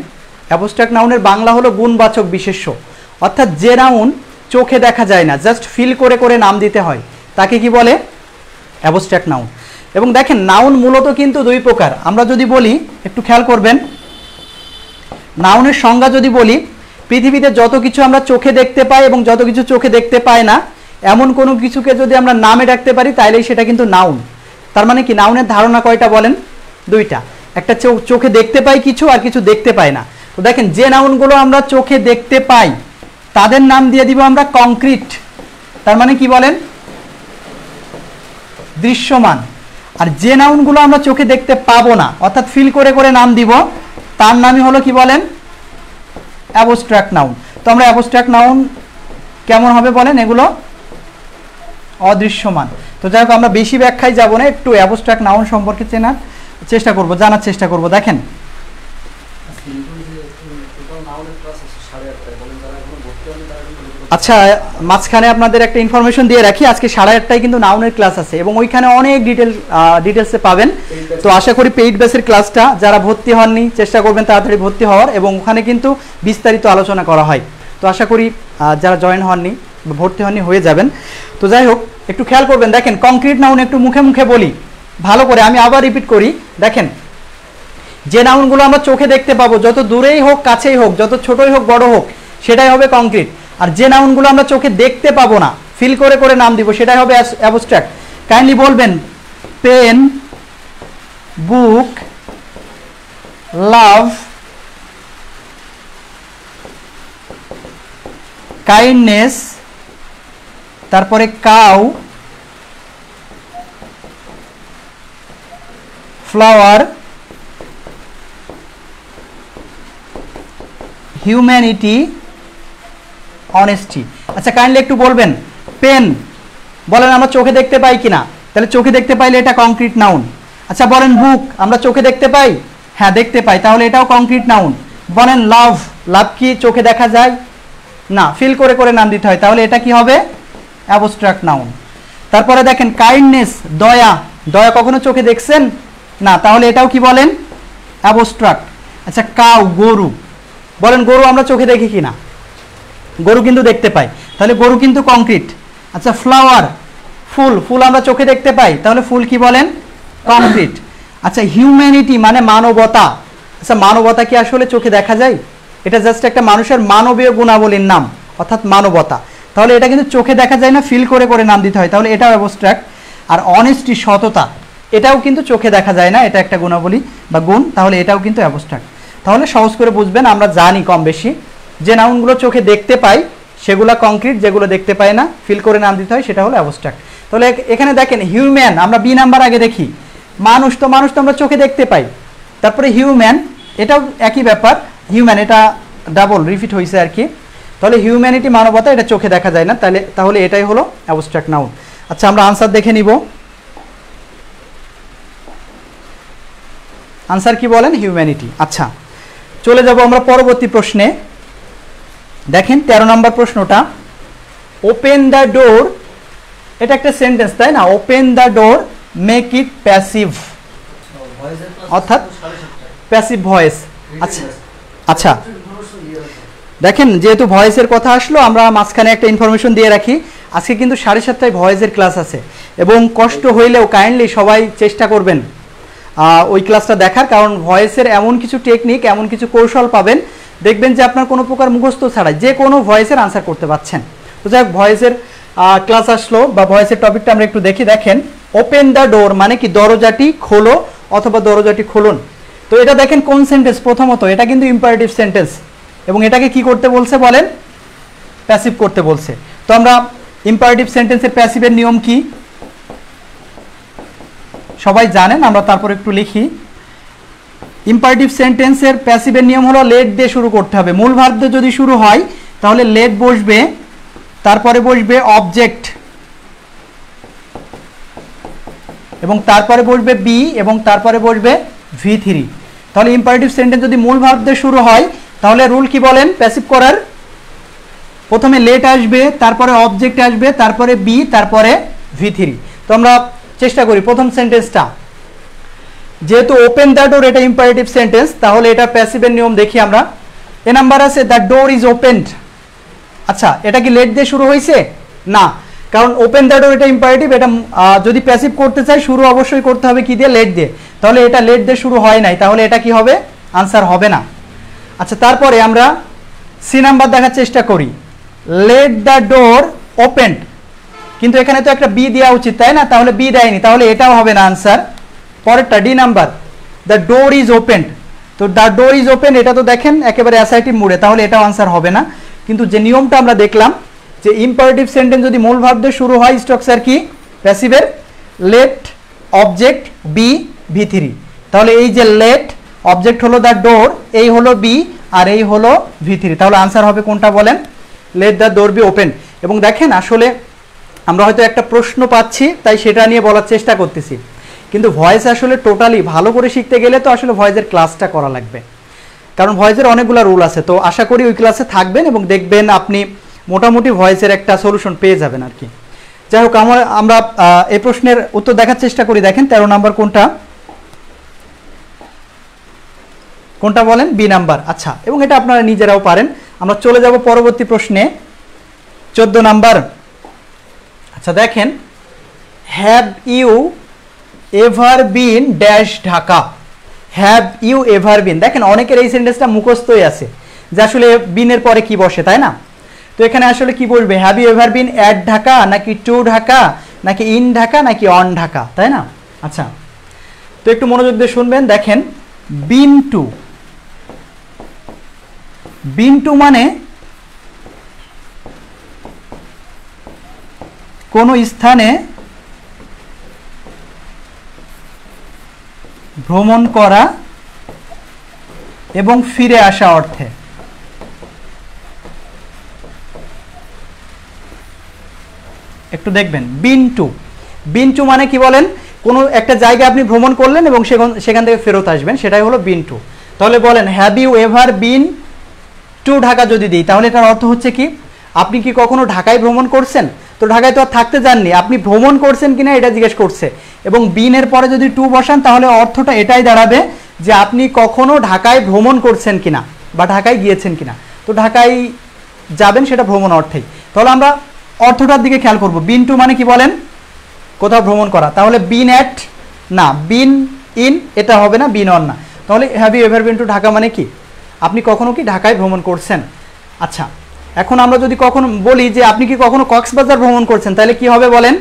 অ্যাবস্ট্রাক্ট নাউনের বাংলা হলো গুণবাচক বিশেষ্য, অর্থাৎ যে নাউন চোখে দেখা যায় না, জাস্ট ফিল করে করে নাম দিতে হয়, তাকে কি বলে? Abstract noun. এবং দেখেন নাউন মূলত কিন্তু দুই প্রকার। আমরা যদি বলি, একটু খেয়াল করবেন, নাউনের সংজ্ঞা যদি বলি, পৃথিবীতে যত কিছু আমরা চোখে দেখতে পাই এবং যত কিছু চোখে দেখতে পাই না এমন কোনো কিছুকে যদি আমরা নামে ডাকতে পারি তাইলেই সেটা কিন্তু নাউন। তার মানে কি নাউনের ধারণা কয়টা বলেন? দুইটা, একটা চোখে দেখতে পাই কিছু, আর কিছু দেখতে পাই না। তো দেখেন যে নাউনগুলো আমরা চোখে দেখতে পাই তাদের নাম দিয়ে দিব আমরা কংক্রিট, তার মানে কি বলেন? দৃশ্যমান। আর যে নাউনগুলো আমরা চোখে দেখতে পাবো না অর্থাৎ ফিল করে করে নাম দিব, তার নামই হলো কি বলেন? Abstract noun. তো আমরা অ্যাবস্ট্রাক্ট নাউন কেমন হবে বলেন? এগুলো অদৃশ্যমান। তো যাই হোক আমরা বেশি ব্যাখ্যায় যাব না, একটু অ্যাবস্ট্রাক্ট নাউন সম্পর্কে জানার চেষ্টা করব। দেখেন আচ্ছা মাঝখানে আপনাদের একটা ইনফরমেশন দিয়ে রাখি, আজকে 8:30টায় কিন্তু নাউনের ক্লাস আছে এবং ওইখানে অনেক ডিটেলসে পাবেন। তো আশা করি পেইড বেসের ক্লাসটা যারা ভর্তি হননি চেষ্টা করবেন তাড়াতাড়ি ভর্তি হওয়ার, এবং ওখানে কিন্তু বিস্তারিত আলোচনা করা হয়। তো আশা করি যারা জয়েন হননি বা ভর্তি হননি হয়ে যাবেন। তো যাই হোক একটু খেয়াল করবেন। দেখেন কংক্রিট নাউন একটু মুখে মুখে বলি ভালো করে, আমি আবার রিপিট করি। দেখেন যে নাউনগুলো আমরা চোখে দেখতে পাবো, যত দূরেই হোক কাছেই হোক, যত ছোটই হোক বড় হোক, সেটাই হবে কংক্রিট। আর যে নাউনগুলো আমরা চোখে দেখতে পাবো না, ফিল করে করে নাম দিব, সেটাই হবে অ্যাবস্ট্রাক্ট। কাইন্ডলি বলবেন পেন, বুক, লাভ, কাইন্ডনেস, তারপরে কাউ, ফ্লাওয়ার, হিউম্যানিটি, অনেস্টি। আচ্ছা কাইন্ডলি একটু বলবেন, পেন বলেন আমরা চোখে দেখতে পাই কিনা, তাহলে চোখে দেখতে পাইলে এটা কংক্রিট নাউন। আচ্ছা বলেন বুক আমরা চোখে দেখতে পাই, হ্যাঁ দেখতে পাই, তাহলে এটাও কংক্রিট নাউন। বলেন লাভ, লাভ কি চোখে দেখা যায় না, ফিল করে করে নাম দিতে হয়, তাহলে এটা কি হবে অ্যাবস্ট্রাক্ট নাউন। তারপরে দেখেন কাইন্ডনেস, দয়া, দয়া কখনো চোখে দেখছেন না, তাহলে এটাও কি বলেন অ্যাবস্ট্রাক্ট। আচ্ছা কাউ, গরু, বলেন গরু আমরা চোখে দেখি কিনা, গরু কিন্তু দেখতে পাই, তাহলে গরু কিন্তু কংক্রিট। আচ্ছা ফ্লাওয়ার, ফুল, ফুল আমরা চোখে দেখতে পাই, তাহলে ফুল কি বলেন কংক্রিট। আচ্ছা হিউম্যানিটি মানে মানবতা, আচ্ছা মানবতা কি আসলে চোখে দেখা যায়, এটা জাস্ট একটা মানুষের মানবীয় গুণাবলীর নাম, অর্থাৎ মানবতা, তাহলে এটা কিন্তু চোখে দেখা যায় না, ফিল করে করে নাম দিতে হয়, তাহলে এটাও অ্যাবস্ট্রাক্ট। আর অনেস্টি, সততা, এটাও কিন্তু চোখে দেখা যায় না, এটা একটা গুণাবলী বা গুণ, তাহলে এটাও কিন্তু অ্যাবস্ট্রাক্ট। তাহলে সহজ করে বুঝবেন, আমরা জানি কম বেশি যে নাউনগুলো চোখে দেখতে পাই সেগুলো কংক্রিট, যেগুলো দেখতে পাই না ফিল করে নাম দিতে হয় সেটা হলো অ্যাবস্ট্রাক্ট। তাহলে এখানে দেখেন হিউম্যান আমরা বি নাম্বার আগে দেখি, মানুষ তো আমরা চোখে দেখতে পাই, তারপরে হিউম্যান এটাও একই ব্যাপার, হিউম্যান এটা ডাবল রিপিট হয়েছে আর কি, তাহলে হিউম্যানিটি মানবতা এটা চোখে দেখা যায় না, তাহলে এটাই হলো অ্যাবস্ট্রাক্ট নাউন। আচ্ছা আমরা আনসার দেখে নিব, আনসার কি বলেন হিউম্যানিটি। আচ্ছা চলে যাব আমরা পরবর্তী প্রশ্নে, দেখেন 13 নম্বর প্রশ্নটা, ওপেন দ্য ডোর, এটা একটা সেন্টেন্স তাই না, open the door make it passive, অর্থাৎ প্যাসিভ ভয়েস। আচ্ছা আচ্ছা দেখেন যেহেতু ভয়েসের কথা আসলো, আমরা মাঝখানে একটা ইনফরমেশন দিয়ে রাখি, আজকে কিন্তু 7:30টায় ভয়েসের ক্লাস আছে, এবং কষ্ট হইলেও কাইন্ডলি সবাই চেষ্টা করবেন ওই ক্লাসটা দেখার, কারণ ভয়েসের এমন কিছু টেকনিক, এমন কিছু কৌশল পাবেন, দেখবেন যে আপনার কোনো প্রকার মুখস্থ ছাড়াই যে কোনো ভয়েসের আনসার করতে পারছেন। তো যাই হোক ভয়েসের ক্লাস আসলো বা ভয়েসের টপিকটা আমরা একটু দেখি। দেখেন ওপেন দ্য ডোর মানে কি দরজাটি খোলো অথবা দরজাটি খুলুন। তো এটা দেখেন কোন সেন্টেন্স, প্রথমত এটা কিন্তু ইম্পারেটিভ সেন্টেন্স, এবং এটাকে কি করতে বলছে বলেন প্যাসিভ করতে বলছে। তো আমরা ইম্পারেটিভ সেন্টেন্সের প্যাসিভের নিয়ম কি সবাই জানেন, আমরা তারপর একটু লিখি। ইম্পারেটিভ সেন্টেন্সের প্যাসিভের নিয়ম হলো লেট দিয়ে শুরু করতে হবে, মূল ভার্ব দিয়ে যদি শুরু হয় তাহলে লেট বসবে, তারপরে বসবে অবজেক্ট, এবং তারপরে বসবে বি, এবং তারপরে বসবে V3। তাহলে ইম্পারেটিভ সেন্টেন্স যদি মূল ভার্ব দিয়ে শুরু হয় তাহলে রুল কি বলেন প্যাসিভ করার, প্রথমে লেট আসবে, তারপরে অবজেক্ট আসবে, তারপরে বি, তারপরে V3। তো আমরা চেষ্টা করি প্রথম সেন্টেন্সটা, যেহেতু ওপেন দ্য ডোর এটা ইম্পারেটিভ সেন্টেন্স, তাহলে এটা প্যাসিভের নিয়ম দেখি আমরা। এ নাম্বার আছে দ্য ডোর ইজ ওপেনড। আচ্ছা এটা কি লেট দিয়ে শুরু হয়েছে না, কারণ ওপেন দ্য ডোর এটা ইম্পারেটিভ, এটা যদি প্যাসিভ করতে চাই শুরু অবশ্যই করতে হবে কি দিয়ে, লেট দিয়ে, তাহলে এটা লেট দিয়ে শুরু হয় নাই, তাহলে এটা কি হবে আনসার হবে না। আচ্ছা তারপরে আমরা সি নাম্বার দেখার চেষ্টা করি, লেট দ্য ডোর ওপেনড, কিন্তু এখানে তো একটা বি দেওয়া উচিত তাই না, তাহলে বি দেয়নি, তাহলে এটাও হবে না আনসার। পরেরটা D number, the door is opened, তো দ্য ডোর ইজ ওপেন এটা তো দেখেন একেবারে অ্যাসার্টিভ মুডে, তাহলে এটাও আনসার হবে না। কিন্তু যে নিয়মটা আমরা দেখলাম যে ইম্পারেটিভ সেন্টেন্স যদি মূল ভার্ব দিয়ে শুরু হয় স্ট্রাকচার কি প্যাসিভের, লেট অবজেক্ট বি V3, তাহলে এই যে লেট অবজেক্ট হলো দ্য ডোর, এই হলো বি, আর এই হলো V3, তাহলে আনসার হবে কোনটা বলেন let the door be open. এবং দেখেন আসলে আমরা হয়তো একটা প্রশ্ন পাচ্ছি তাই সেটা নিয়ে বলার চেষ্টা করতেছি, কিন্তু ভয়েস আসলে টোটালি ভালো করে শিখতে গেলে তো আসলে ভয়েসের ক্লাসটা করা লাগবে, কারণ ভয়েসের অনেকগুলো রুল আছে। তো আশা করি ওই ক্লাসে থাকবেন এবং দেখবেন আপনি মোটামুটি ভয়েসের একটা সলিউশন পেয়ে যাবেন আর কি। যাই হোক আমরা এই প্রশ্নের উত্তর দেখার চেষ্টা করি। দেখেন 13 নাম্বার কোনটা বলেন বি নাম্বার। আচ্ছা এবং এটা আপনারা নিজেরাও পারেন। আমরা চলে যাব পরবর্তী প্রশ্নে 14 নাম্বার। আচ্ছা দেখেন have you ever been dash Dhaka, have you ever been, দেখেন অনেকের এই সেন্টেন্সটা মুখস্থই আছে যে আসলে বিনের পরে কি বসে তাই না, তো এখানে আসলে কি বলবে have you ever been at Dhaka নাকি টু ঢাকা নাকি ইন ঢাকা নাকি অন ঢাকা তাই না। আচ্ছা তো একটু মনোযোগ দিয়ে শুনবেন। দেখেন বিন টু বিন টু মানে কোনো স্থানে ভ্রমণ করা এবং ফিরে আসা অর্থে। একটু দেখবেন বিন টু মানে কি বলেন, কোনো একটা জায়গায় আপনি ভ্রমণ করলেন এবং সেখান থেকে ফেরত আসবেন, সেটাই হলো বিন টু। তাহলে বলেন have you ever been to Dhaka যদি দিই, তাহলে এটার অর্থ হচ্ছে কি, আপনি কি কখনো ঢাকায় ভ্রমণ করছেন? তো ঢাকায় তো আর থাকতে যাননি, আপনি ভ্রমণ করছেন কিনা এটা জিজ্ঞেস করছে, এবং বিনের পরে যদি টু বসান তাহলে অর্থটা এটাই দাঁড়াবে যে আপনি কখনো ঢাকায় ভ্রমণ করছেন কিনা বা ঢাকায় গিয়েছেন কিনা। তো ঢাকায় যাবেন সেটা ভ্রমণ অর্থেই। তাহলে আমরা অর্থটার দিকে খেয়াল করব। বিন টু মানে কি বলেন, কোথাও ভ্রমণ করা, তাহলে বিন অ্যাট না, বিন ইন এটা হবে না, বিন অন না। তাহলে have you ever been to Dhaka মানে কি, আপনি কখনো কি ঢাকায় ভ্রমণ করছেন। আচ্ছা, এখন আমরা যদি কখনো বলি যে আপনি কি কখনো কক্সবাজার ভ্রমণ করছেন, তাহলে কি হবে বলেন,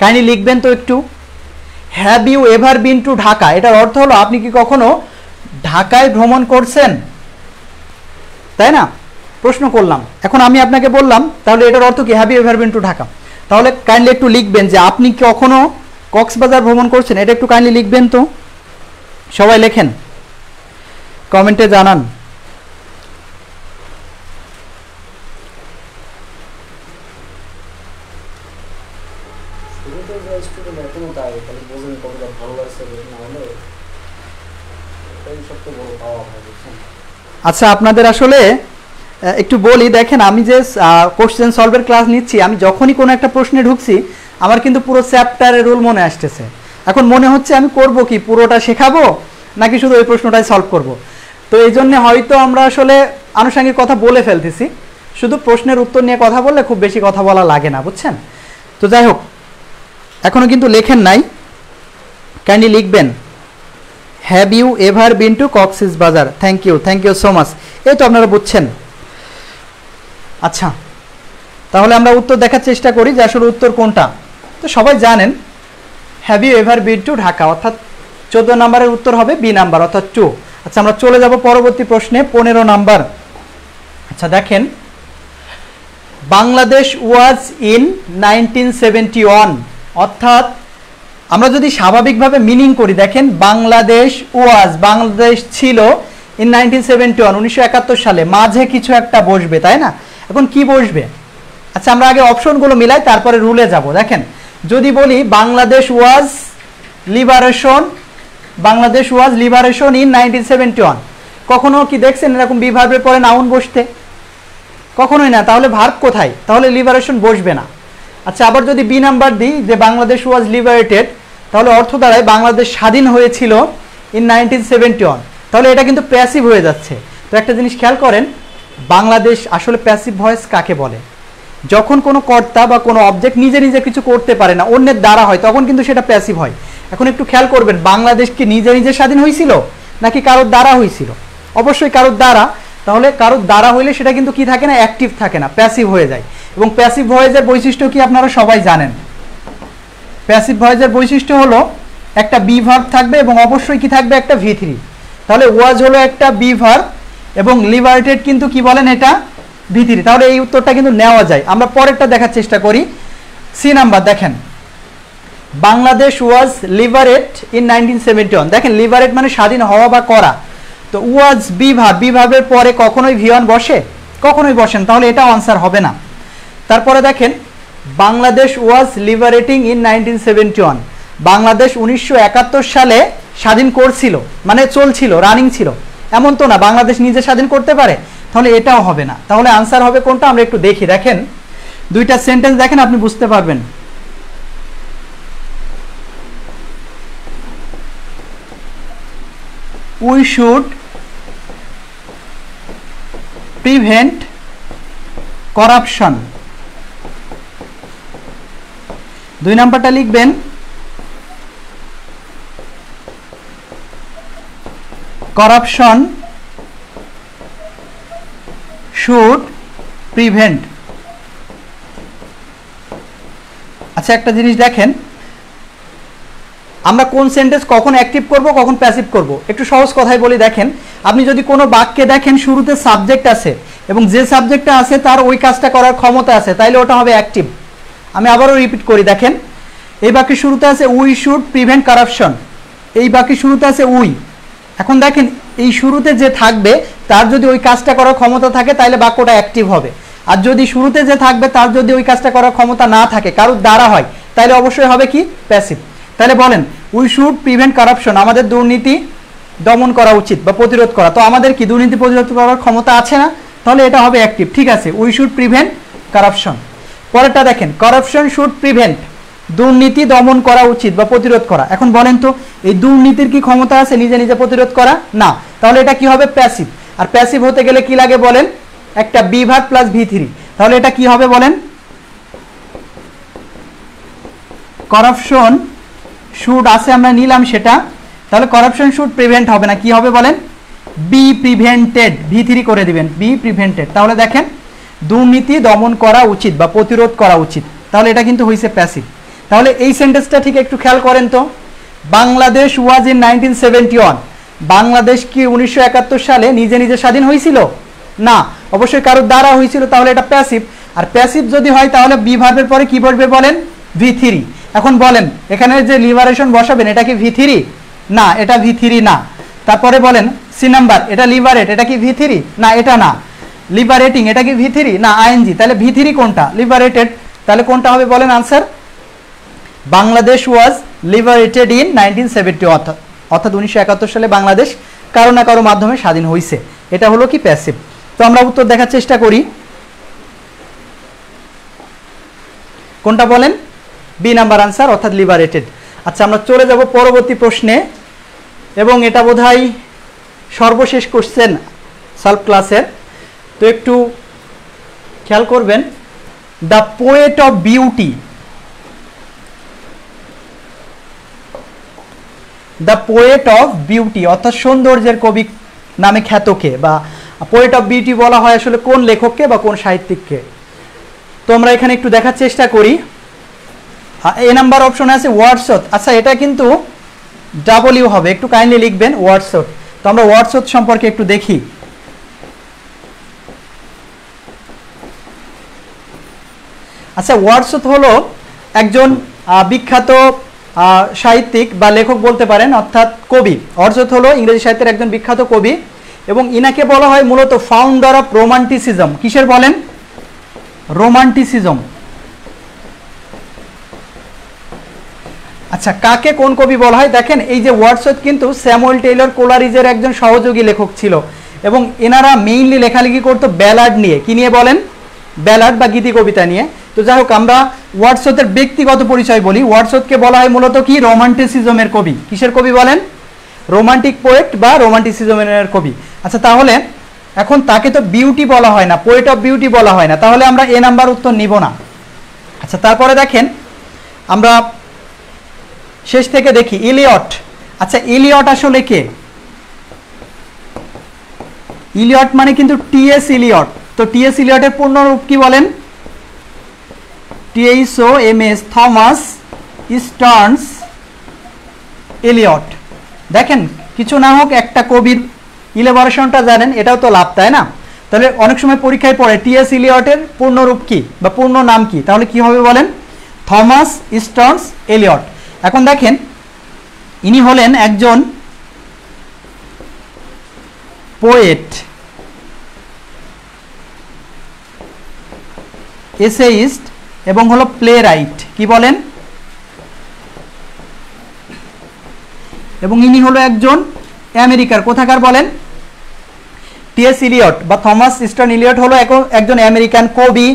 কাইন্ডলি লিখবেন তো একটু। Have you ever been to Dhaka, এটার অর্থ হলো আপনি কি কখনো ঢাকায় ভ্রমণ করছেন, তাই না? প্রশ্ন করলাম, এখন আমি আপনাকে বললাম, তাহলে এটার অর্থ কি, have you ever been to Dhaka. তাহলে কাইন্ডলি একটু লিখবেন যে আপনি কি কখনো কক্সবাজার ভ্রমণ করছেন, এটা একটু কাইন্ডলি লিখবেন তো, সবাই লেখেন, কমেন্টে জানান। আচ্ছা, আপনাদের আসলে একটু বলি, দেখেন আমি যে কোশ্চেন সলভের ক্লাস নিচ্ছি, আমি যখনই কোনো একটা প্রশ্নে ঢুকছি আমার কিন্তু পুরো চ্যাপ্টারের রুল মনে আসতেছে। এখন মনে হচ্ছে আমি করব কি, পুরোটা শেখাবো নাকি শুধু ওই প্রশ্নটাই সলভ করব। তো এই জন্য হয়তো আমরা আসলে আনুষঙ্গিক কথা বলে ফেলতেছি, শুধু প্রশ্নের উত্তর নিয়ে কথা বললে খুব বেশি কথা বলা লাগে না, বুঝছেন? তো যাই হোক, এখনও কিন্তু লেখেন নাই, কাইন্ডলি লিখবেন have you ever been to Cox's Bazar. Thank you so much. এই তো আপনারা বুঝছেন। আচ্ছা, তাহলে আমরা উত্তর দেখার চেষ্টা করি যে আসলে উত্তর কোনটা। তো সবাই জানেন have you ever been to Dhaka, অর্থাৎ 14 নম্বরের উত্তর হবে বি নাম্বার, অর্থাৎ টু। আচ্ছা, আমরা চলে যাব পরবর্তী প্রশ্নে, 15 নাম্বার। আচ্ছা দেখেন, বাংলাদেশ ওয়াজ ইন 1971, অর্থাৎ আমরা যদি স্বাভাবিকভাবে মিনিং করি, দেখেন বাংলাদেশ ওয়াজ, বাংলাদেশ ছিল ইন 1971, 1971 সালে, মাঝে কিছু একটা বসবে, তাই না? এখন কি বসবে? আচ্ছা, আমরা আগে অপশনগুলো মিলাই তারপরে রুলে যাব। দেখেন, যদি বলি Bangladesh was liberation, Bangladesh was liberation in 1971, কখনো কি দেখছেন এরকম বি ভার্বের পরে নাউন বসতে? কখনোই না। তাহলে ভার্ব কোথায়? তাহলে লিবারেশন বসবে না। আচ্ছা, আবার যদি বি নাম্বার দিই যে বাংলাদেশ ওয়াজ লিবারেটেড, তাহলে অর্থ দাঁড়ায় বাংলাদেশ স্বাধীন হয়েছিল ইন 1971, তাহলে এটা কিন্তু প্যাসিভ হয়ে যাচ্ছে। তো একটা জিনিস খেয়াল করেন, বাংলাদেশ আসলে প্যাসিভ ভয়েস কাকে বলে? যখন কোনো কর্তা বা কোনো অবজেক্ট নিজে নিজে কিছু করতে পারে না, অন্যের দ্বারা হয়, তখন কিন্তু সেটা প্যাসিভ হয়। এখন একটু খেয়াল করবেন, বাংলাদেশ কি নিজে নিজে স্বাধীন হয়েছিল নাকি কারোর দ্বারা হয়েছিল? অবশ্যই কারোর দ্বারা। তাহলে কারোর দ্বারা হইলে সেটা কিন্তু কি থাকে না, অ্যাক্টিভ থাকে না, প্যাসিভ হয়ে যায়। এবং প্যাসিভ ভয়েসের বৈশিষ্ট্য কি আপনারা সবাই জানেন। প্যাসিভ ভয়েসের বৈশিষ্ট্য হলো একটা বি ভার্ব থাকবে এবং অবশ্যই কি থাকবে, একটা ভি থ্রি। তাহলে ওয়াজ হলো একটা বি ভার্ব এবং লিবারেটেড কিন্তু কি বলেন, এটা ভি থ্রি। তাহলে এই উত্তরটা কিন্তু নেওয়া যায়। আমরা পরেরটা দেখার চেষ্টা করি, সি নাম্বার। দেখেন, বাংলাদেশ ওয়াজ লিবারেট ইন 1971, দেখেন লিবারেট মানে স্বাধীন হওয়া বা করা। তো ওয়াজ বি ভার্ব, বি ভার্বের পরে কখনোই ভি ওয়ান বসে? কখনোই বসেন, তাহলে এটাও আনসার হবে না। তারপরে দেখেন, বাংলাদেশ ওয়াজ লিবারেটিং ইন 1971, বাংলাদেশ 1971 সালে স্বাধীন করছিল, মানে চলছিল, রানিং ছিল, এমন তো না বাংলাদেশ নিজে স্বাধীন করতে পারে, তাহলে এটাও হবে না। তাহলে আনসার হবে কোনটা, আমরা একটু দেখি। দেখেন, দুইটা সেন্টেন্স দেখেন, আপনি বুঝতে পারবেন। We should prevent corruption. 2 নাম্বারটা লিখবেন করাপশন শুড প্রিভেন্ট। আচ্ছা, একটা জিনিস দেখেন, আমরা কোন সেন্টেন্স কখন অ্যাক্টিভ করব কখন প্যাসিভ করব, একটু সহজ কথায় বলি। দেখেন, আপনি যদি কোনো বাক্যে দেখেন শুরুতে সাবজেক্ট আছে এবং যে সাবজেক্টটা আছে তার ওই কাজটা করার ক্ষমতা আছে, তাইলে ওটা হবে অ্যাক্টিভ। আমি আবারও রিপিট করি, দেখেন এই বাক্যের শুরুতে আছে উই শুড প্রিভেন্ট কারাপশন, এই বাক্যের শুরুতে আছে উই। এখন দেখেন এই শুরুতে যে থাকবে তার যদি ওই কাজটা করার ক্ষমতা থাকে তাহলে বাক্যটা অ্যাক্টিভ হবে, আর যদি শুরুতে যে থাকবে তার যদি ওই কাজটা করার ক্ষমতা না থাকে, কারোর দ্বারা হয়, তাহলে অবশ্যই হবে কি প্যাসিভ। তাহলে বলেন উই শুড প্রিভেন্ট কারাপশন, আমাদের দুর্নীতি দমন করা উচিত বা প্রতিরোধ করা। তো আমাদের কি দুর্নীতি প্রতিরোধ করার ক্ষমতা আছে না? তাহলে এটা হবে অ্যাক্টিভ। ঠিক আছে, উই শুড প্রিভেন্ট কারাপশন। পরেরটা দেখেন কারাপশন শুড প্রিভেন্ট, দুর্নীতি দমন করা উচিত বা প্রতিরোধ করা। এখন বলেন তো এই দুর্নীতির কি ক্ষমতা আছে নিজে নিজে প্রতিরোধ করা? না। তাহলে এটা কি হবে প্যাসিভ। আর প্যাসিভ হতে গেলে কি লাগে বলেন? একটা বি ভার্ব প্লাস V3। তাহলে এটা কি হবে বলেন? কারাপশন শুড আছে আমরা নিলাম সেটা, তাহলে কারাপশন শুড প্রিভেন্ট হবে না, কি হবে বলেন? বি প্রিভেন্টেড, V3 করে দিবেন, বি প্রিভেন্টেড। তাহলে দেখেন দুর্নীতি দমন করা উচিত বা প্রতিরোধ করা উচিত, তাহলে এটা কিন্তু হয়েছে প্যাসিভ। তাহলে এই সেন্টেন্সটা ঠিক একটু খেয়াল করেন তো, বাংলাদেশ ওয়াজ ইন 1971, বাংলাদেশ কি 1971 সালে নিজে নিজে স্বাধীন হয়েছিল? না, অবশ্যই কারোর দ্বারা হয়েছিল, তাহলে এটা প্যাসিভ। আর প্যাসিভ যদি হয় তাহলে বি ভার্বের পরে কি বসবে বলেন? V3। এখন বলেন এখানে যে লিবারেশন বসাবেন এটা কি V3? না, এটা V3 না। তারপরে বলেন সি নাম্বার, এটা লিবারেট, এটা কি V3? না, এটা না। লিবারেটিং, এটা কি V3? না, আইএনজি। তাহলে V3 কোনটা? লিবারেটেড। তাহলে কোনটা হবে বলেন answer? Bangladesh was liberated in 1970, অর্থাৎ 1971 সালে বাংলাদেশ কারো না কারো মাধ্যমে স্বাধীন হয়েছে। এটা হলো কি প্যাসিভ। তো আমরা উত্তর দেখার চেষ্টা করি, কোনটা বলেন? বি নাম্বার আনসার, অর্থাৎ লিবারেটেড। আচ্ছা, আমরা চলে যাব পরবর্তী প্রশ্নে, এবং এটা বোধহয় সর্বশেষ কোশ্চেন সলভ ক্লাসের। তো একটু খেয়াল করবেন, the poet of beauty, the poet of beauty অর্থাৎ সৌন্দর্যের কবি নামে খ্যাতকে, বা পোয়েট অফ বিউটি বলা হয় আসলে কোন লেখককে বা কোন সাহিত্যিককে? তো আমরা এখানে একটু দেখার চেষ্টা করি। এ নাম্বার অপশনে আছে ওয়ার্ডসওয়ার্থ। আচ্ছা, এটা কিন্তু ডাবল হবে, একটু কাইন্ডলি লিখবেন ওয়ার্ডসওয়ার্থ। তো আমরা ওয়ার্ডসওয়ার্থ সম্পর্কে একটু দেখি। আচ্ছা, ওয়ার্ডসওয়ার্থ হলো একজন বিখ্যাত সাহিত্যিক বা লেখক বলতে পারেন, অর্থাৎ কবি। ওয়ার্ডসওয়ার্থ হলো ইংরেজি সাহিত্যের একজন বিখ্যাত কবি, এবং ইনাকে বলা হয় মূলত ফাউন্ডার অফ রোমান্টিসিজম। কিসের বলেন? রোমান্টিসিজম। আচ্ছা, কাকে কোন কবি বলা হয়? দেখেন এই যে ওয়ার্ডসওয়ার্থ কিন্তু স্যামুয়েল টেইলর কোলারিজের একজন সহযোগী লেখক ছিল, এবং এনারা মেইনলি লেখালেখি করতো ব্যালাড নিয়ে। কি নিয়ে বলেন? ব্যালাড বা গীতি কবিতা নিয়ে। তো যাই হোক, আমরা ওয়ার্ডসওয়ার্থের ব্যক্তিগত পরিচয় বলি। ওয়ার্ডসওয়ার্থকে বলা হয় মূলত কি? রোমান্টিসিজমের কবি। কিসের কবি বলেন? রোমান্টিক পোয়েট বা রোমান্টিসিজমের কবি। আচ্ছা, তাহলে এখন তাকে তো বিউটি বলা হয় না, পোয়েট অফ বিউটি বলা হয় না, তাহলে আমরা এ নাম্বার উত্তর নিব না। আচ্ছা, তারপরে দেখেন আমরা শেষ থেকে দেখি ইলিয়ট। আচ্ছা, ইলিয়ট আসলে কে? ইলিয়ট মানে কিন্তু টি.এস. ইলিয়ট। তো টি.এস. ইলিয়টের পূর্ণ রূপ কি বলেন? THOMAS, Thomas Stearns Eliot. দেখেন কিছু না হোক একটা কবির ইলেবরেশনটা জানেন, এটাও তো লাভ, তাই না? তাহলে অনেক সময় পরীক্ষায় পড়ে টি.এস. ইলিয়টের পূর্ণ রূপ কি বা পূর্ণ নাম কি, তাহলে কি হবে বলেন? Thomas Stearns Eliot. এখন দেখেন ইনি হলেন একজন পোয়েট, এসেইস্ট এবং হলো প্লে রাইট। কি বলেন? এবং ইনি হলো একজন আমেরিকার, কোথাকার বলেন? টি.এস. ইলিয়ট বা থমাস স্টার্ন ইলিয়ট হলো একজন আমেরিকান কবি,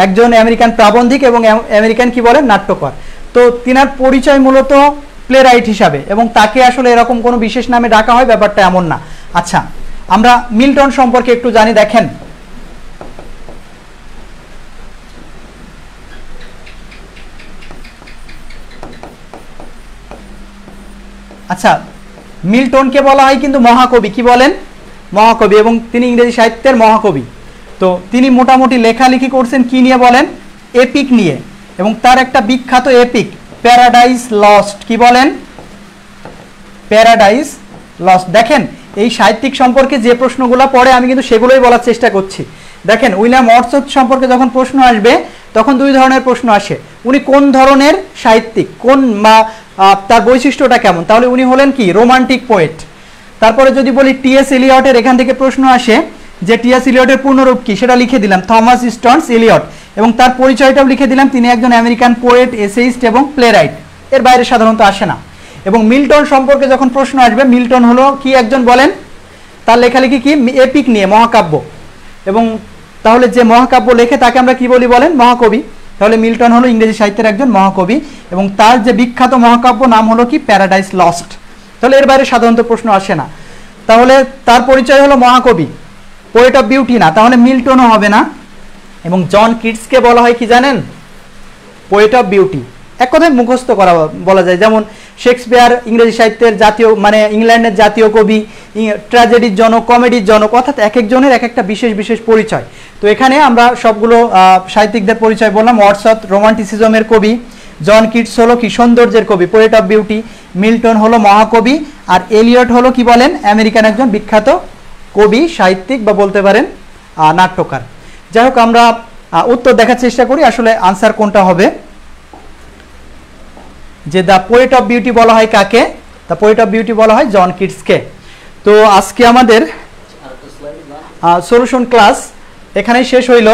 একজন আমেরিকান প্রাবন্ধিক এবং আমেরিকান কি বলেন? নাট্যকার। তো তিনার পরিচয় মূলত প্লে রাইট হিসাবে, এবং তাকে আসলে এরকম কোনো বিশেষ নামে ডাকা হয় ব্যাপারটা এমন না। আচ্ছা, আমরা মিল্টন সম্পর্কে একটু জানি। দেখেন আচ্ছা, মিল্টনকে বলা হয় কিন্তু মহাকবি। কি বলেন? মহাকবি, এবং তিনি ইংরেজি সাহিত্যের মহাকবি। তো তিনি মোটামুটি লেখালেখি করছেন কি নিয়ে বলেন? এপিক নিয়ে, এবং তার একটা বিখ্যাত এপিক প্যারাডাইস লস্ট। কি বলেন? Paradise lost. দেখেন এই সাহিত্যিক সম্পর্কে যে প্রশ্নগুলো পড়ে আমি কিন্তু সেগুলোই বলার চেষ্টা করছি। দেখেন উইলিয়াম ওয়ার্ডসওয়ার্থ সম্পর্কে যখন প্রশ্ন আসবে তখন দুই ধরনের প্রশ্ন আসে, উনি কোন ধরনের সাহিত্যিক, কোন তার বৈশিষ্ট্যটা কেমন, তাহলে উনি হলেন কি রোমান্টিক পোয়েট। তারপরে যদি বলি টি.এস. এলিয়টের, এখান থেকে প্রশ্ন আসে যে টি.এস. এলিয়টের পূর্ণরূপ কি, সেটা লিখে দিলাম থমাস স্টোনস এলিয়ট, এবং তার পরিচয়টাও লিখে দিলাম, তিনি একজন আমেরিকান পোয়েট, এসেইস্ট এবং প্লেরাইট, এর বাইরে সাধারণত আসে না। এবং মিল্টন সম্পর্কে যখন প্রশ্ন আসবে, মিল্টন হলো কি একজন বলেন, তার লেখালেখি কি এপিক নিয়ে, মহাকাব্য, এবং তাহলে যে মহাকাব্য লেখে তাকে আমরা কি বলি বলেন, মহাকবি। তাহলে মিল্টন হলো ইংরেজি সাহিত্যের একজন মহাকবি, এবং তার যে বিখ্যাত মহাকাব্য নাম হলো কি প্যারাডাইস লস্ট। তাহলে এর বাইরে সাধারণত প্রশ্ন আসে না। তাহলে তার পরিচয় হলো মহাকবি, পোয়েট অফ বিউটি না, তাহলে মিল্টনও হবে না। এবং জন কিটসকে বলা হয় কি জানেন, পোয়েট অফ বিউটি। এক কথায় মুখস্থ করা বলা যায়, যেমন শেক্সপিয়ার ইংরেজি সাহিত্যের জাতীয়, মানে ইংল্যান্ডের জাতীয় কবি, ট্র্যাজেডির জনক, কমেডির জনক, অর্থাৎ এক একজনের এক একটা বিশেষ বিশেষ পরিচয়। তো এখানে আমরা সবগুলো সাহিত্যিকদের পরিচয় বললাম। ওয়ার্ডসওয়ার্থ রোমান্টিসিজমের কবি, জন কিটস হলো কি সৌন্দর্যের কবি, পোয়েট অফ বিউটি, মিল্টন হলো মহাকবি, আর এলিয়ট হলো কি বলেন আমেরিকান একজন বিখ্যাত কবি, সাহিত্যিক বা বলতে পারেন নাট্যকার। যাই হোক, আমরা উত্তর দেখার চেষ্টা করি আসলে আনসার কোনটা হবে। যে দ্য পোয়েট অফ বিউটি বলা হয় কাকে, দ্য পোয়েট অফ বিউটি বলা হয় জন কিটসকে। তো আজকে আমাদের সলিউশন ক্লাস এখানেই শেষ হইল।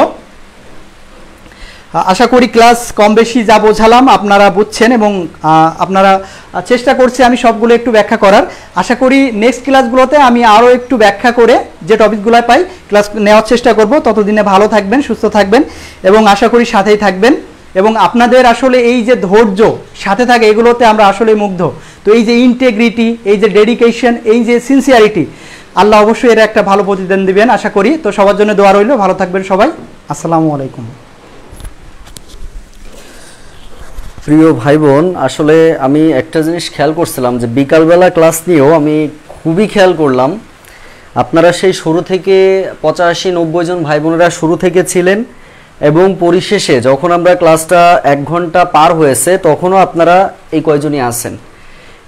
আশা করি ক্লাস কম বেশি যা বোঝালাম আপনারা বুঝছেন, এবং আপনারা চেষ্টা করছি আমি সবগুলো একটু ব্যাখ্যা করার। আশা করি নেক্সট ক্লাসগুলোতে আমি আরও একটু ব্যাখ্যা করে যে টপিকগুলো পাই ক্লাস নেওয়ার চেষ্টা করব। ততদিনে ভালো থাকবেন, সুস্থ থাকবেন, এবং আশা করি সাথেই থাকবেন। এবং আপনাদের আসলে এই যে ধৈর্য সাথে থাকে, এগুলোতে আমরা আসলে মুগ্ধ। তো এই যে ইন্টেগ্রিটি, এই যে ডেডিকেশন, এই যে সিনসিয়ারিটি, আল্লাহ অবশ্যই এর একটা ভালো প্রতিদান দিবেন আশা করি। তো সবার জন্য দোয়া রইল, ভালো থাকবেন সবাই। আসসালামু আলাইকুম। প্রিয় ভাই বোন, আসলে আমি একটা জিনিস খেয়াল করছিলাম যে বিকালবেলা ক্লাস নিয়েও আমি খুবই খেয়াল করলাম, আপনারা সেই শুরু থেকে 85-90 জন ভাই বোনেরা শুরু থেকে ছিলেন, এবং পরিশেষে যখন আমরা ক্লাসটা 1 ঘন্টা পার হয়েছে তখনও আপনারা এই কয়জনই আছেন।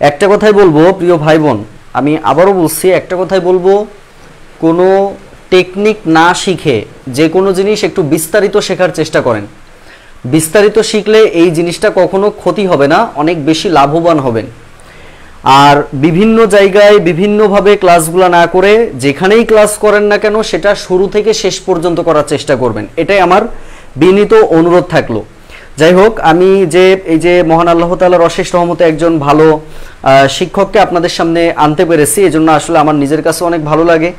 একটা কথাই বলবো প্রিয় ভাই বোন, আমি আবারও বলছি, একটা কথাই বলবো, কোনো টেকনিক না শিখে যে কোনো জিনিস একটু বিস্তারিত শেখার চেষ্টা করেন। বিস্তারিত শিখলে এই জিনিসটা কখনো ক্ষতি হবে না, অনেক বেশি লাভবান হবেন। আর বিভিন্ন জায়গায় বিভিন্নভাবে ক্লাসগুলো না করে যেখানেই ক্লাস করেন না কেন সেটা শুরু থেকে শেষ পর্যন্ত করার চেষ্টা করবেন, এটাই আমার বিনীত অনুরোধ থাকলো। যাই হোক, আমি যে এই যে মহান আল্লাহ তাআলার অশেষ রহমতে একজন ভালো শিক্ষককে আপনাদের সামনে আনতে পেরেছি, এজন্য আসলে আমার নিজের কাছে অনেক ভালো লাগে।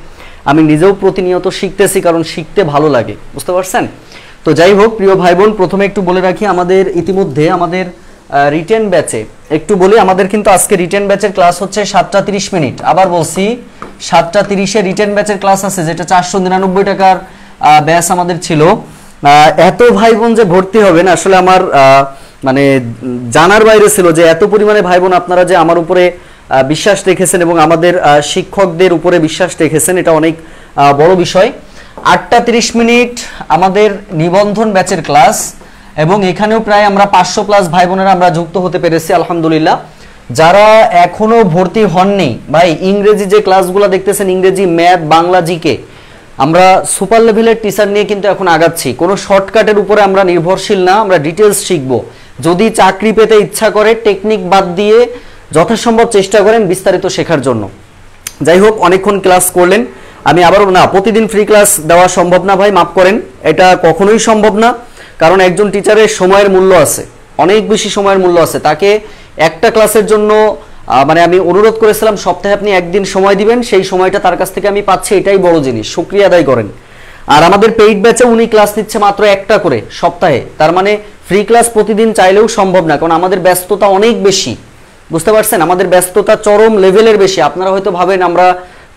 আমি নিজেও প্রতিনিয়ত শিখতেছি, কারণ শিখতে ভালো লাগে, বুঝতে পারছেন? তো যাই হোক প্রিয় ভাই বোন, প্রথমে একটু বলে রাখি, আমাদের ইতিমধ্যে আমাদের রিটেন ব্যাচে একটু বলি, আমাদের কিন্তু আজকে রিটেন ব্যাচের ক্লাস হচ্ছে 7টা 30 মিনিট। আবার বলছি 7টা 30-এ রিটেন ব্যাচের ক্লাস আছে, যেটা 499 টাকার ব্যাচ আমাদের ছিল। এত ভাই বোন যে ভর্তি হবেন আসলে আমার মানে জানার বাইরে ছিল, যে এত পরিমাণে ভাই বোন আপনারা যে আমার উপরে বিশ্বাস রেখেছেন এবং আমাদের শিক্ষকদের উপরে বিশ্বাস রেখেছেন, এটা অনেক বড় বিষয়। 8টা 30 মিনিট আমাদের নিবন্ধন ব্যাচের ক্লাস, এবং এখানেও প্রায় আমরা 500+ ভাই বোনেরা আমরা যুক্ত হতে পেরেছি আলহামদুলিল্লাহ। যারা এখনো ভর্তি হননি ভাই, ইংরেজি যে ক্লাসগুলো দেখতেছেন, ইংরেজি, ম্যাথ, বাংলা, জিকে, আমরা সুপার লেভেলের টিচার নিয়ে কিন্তু এখন আগাচ্ছি। কোনো শর্টকাটের উপরে আমরা নির্ভরশীল না, আমরা ডিটেলস শিখবো। যদি চাকরি পেতে ইচ্ছা করে টেকনিক বাদ দিয়ে যথাসম্ভব চেষ্টা করেন বিস্তারিত শেখার জন্য। যাই হোক, অনেকক্ষণ ক্লাস করলেন, আমি আবারও না, প্রতিদিন ফ্রি ক্লাস দেওয়া সম্ভব না ভাই, মাফ করেন, এটা কখনোই সম্ভব না। কারণ একজন টিচারের সময়ের মূল্য আছে, অনেক বেশি সময়ের মূল্য আছে। তাকে একটা ক্লাসের জন্য মানে আমি অনুরোধ করেছিলাম সপ্তাহে আপনি একদিন সময় দিবেন, সেই সময়টা তার কাছ থেকে আমি পাচ্ছি, এটাই বড় জিনিস, শুকরিয়া আদায় করেন। আর আমাদের পেইড ব্যাচে উনি ক্লাস নিচ্ছে মাত্র একটা করে সপ্তাহে, তার মানে ফ্রি ক্লাস প্রতিদিন চাইলেও সম্ভব না, কারণ আমাদের ব্যস্ততা অনেক বেশি, বুঝতে পারছেন? আমাদের ব্যস্ততা চরম লেভেলের বেশি। আপনারা হয়তো ভাবেন আমরা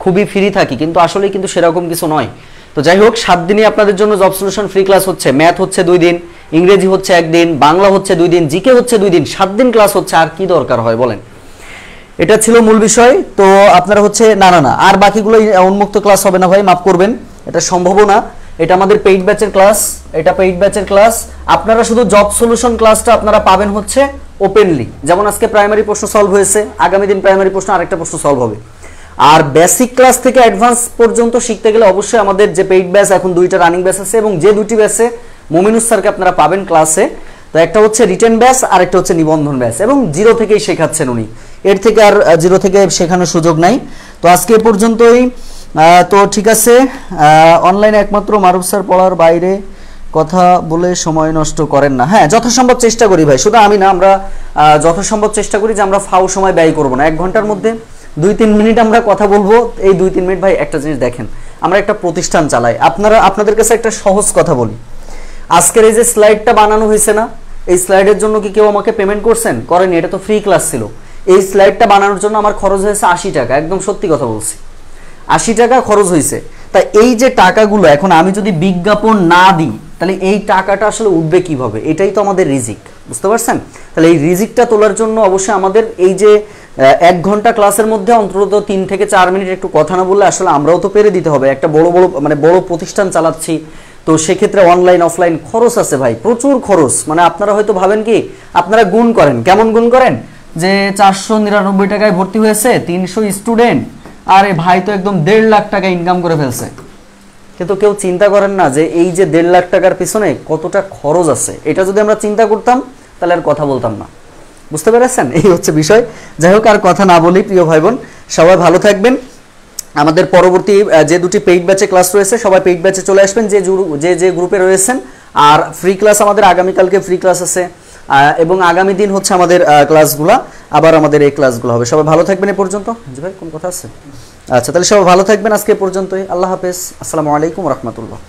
খুবই ফ্রি থাকি, কিন্তু আসলে কিন্তু সেরকম কিছু নয়। তো যাই হোক, 7 দিনই আপনাদের জন্য জব সলিউশন ফ্রি ক্লাস হচ্ছে। ম্যাথ হচ্ছে 2 দিন, ইংরেজি হচ্ছে 1 দিন, বাংলা হচ্ছে 2 দিন, জিকে হচ্ছে 2 দিন, 7 দিন ক্লাস হচ্ছে। আর কি দরকার হয় বলেন? এটা ছিল মূল বিষয়। তো আপনারা হচ্ছে না আর বাকিগুলো উন্মুক্ত ক্লাস হবে না ভাই, মাফ করবেন, এটা সম্ভবও না। এটা আমাদের পেইড ব্যাচের ক্লাস, এটা পেইড ব্যাচের ক্লাস। আপনারা শুধু জব সলিউশন ক্লাসটা আপনারা পাবেন হচ্ছে ওপেনলি। যেমন আজকে প্রাইমারি প্রশ্ন সলভ হয়েছে, আগামী দিন প্রাইমারি প্রশ্ন আরেকটা প্রশ্ন সলভ হবে। আর বেসিক ক্লাস থেকে অ্যাডভান্স পর্যন্ত শিখতে গেলে অবশ্যই আমাদের যে পেইড ব্যাচ, এখন 2টা রানিং ব্যাচ আছে, এবং যে 2টি ব্যাচে মুমিনুস স্যারকে আপনারা পাবেন ক্লাসে, তো একটা হচ্ছে রিটেন ব্যাচ আর একটা হচ্ছে নিবন্ধন ব্যাচ, এবং জিরো থেকেই শেখাচ্ছেন উনি, এর থেকে আর জিরো থেকে শেখানোর সুযোগ নাই। তো আজকে এ পর্যন্তই। তো ঠিক আছে, অনলাইনে একমাত্র মারুফ স্যার পড়ার বাইরে কথা বলে সময় নষ্ট করেন না। হ্যাঁ, যথাসম্ভব চেষ্টা করি ভাই, শুধু আমি না, আমরা যথাসম্ভব চেষ্টা করি যে আমরা ফাও সময় ব্যয় করব না। 1 ঘন্টার মধ্যে 2-3 মিনিট আমরা কথা বলবো। এই 2-3 মিনিট ভাই একটা জিনিস দেখেন, আমরা একটা প্রতিষ্ঠান চালাই, আপনাদের কাছে একটা সহজ কথা বলি, আজকের এই যে স্লাইডটা বানানো হয়েছে না, এই স্লাইডের জন্য কি কেউ আমাকে পেমেন্ট করছেন? করেনি, এটা তো ফ্রি ক্লাস ছিল। এই স্লাইডটা বানানোর জন্য আমার খরচ হয়েছে 80 টাকা, একদম সত্যি কথা বলছি, 80 টাকা খরচ হয়েছে। তাই এই যে টাকাগুলো এখন আমি যদি বিজ্ঞাপন না দিই, তাহলে এই টাকাটা আসলে উঠবে কিভাবে? এটাই তো আমাদের রিজিক, বুঝতে পারছেন? তাহলে এই রিজিকটা তোলার জন্য অবশ্যই আমাদের এই যে 1 ঘন্টা ক্লাসের মধ্যে অন্তত 3 থেকে 4 মিনিট একটু কথা না বললে আসলে আমরাও তো পেরে দিতে হবে। একটা বড় প্রতিষ্ঠান চালাচ্ছি, তো সেক্ষেত্রে অনলাইন অফলাইন খরচ আছে ভাই, প্রচুর খরচ। মানে আপনারা হয়তো ভাবেন কি, আপনারা গুণ করেন, কেমন গুণ করেন যে 499 টাকায় ভর্তি হয়েছে 300 স্টুডেন্ট, আরে ভাই তো একদম 1.5 লাখ টাকা ইনকাম করে ফেলছে। কিন্তু কেউ চিন্তা করেন না যে এই যে 1.5 লাখ টাকার পিছনে কতটা খরচ আছে। এটা যদি আমরা চিন্তা করতাম তাহলে আর কথা বলতাম না, বুঝতে পেরেছেন? এই হচ্ছে বিষয়। যাই হোক, আর কথা না বলি, প্রিয় ভাই বোন সবাই ভালো থাকবেন। আমাদের পরবর্তী যে 2টি পেইড ব্যাচে ক্লাস রয়েছে, সবাই পেইড ব্যাচে চলে আসবেন যে গ্রুপে রয়েছেন। আর ফ্রি ক্লাস আমাদের আগামীকালকে ফ্রি ক্লাস আছে, এবং আগামী দিন হচ্ছে আমাদের ক্লাসগুলো, আবার আমাদের এই ক্লাসগুলো হবে। সবাই ভালো থাকবেন এ পর্যন্ত। জি ভাই, কোন কথা আছে? আচ্ছা, তাহলে সবাই ভালো থাকবেন, আজকে এ পর্যন্তই। আল্লাহ হাফেজ, আসসালামু আলাইকুম রহমতুল্লাহ।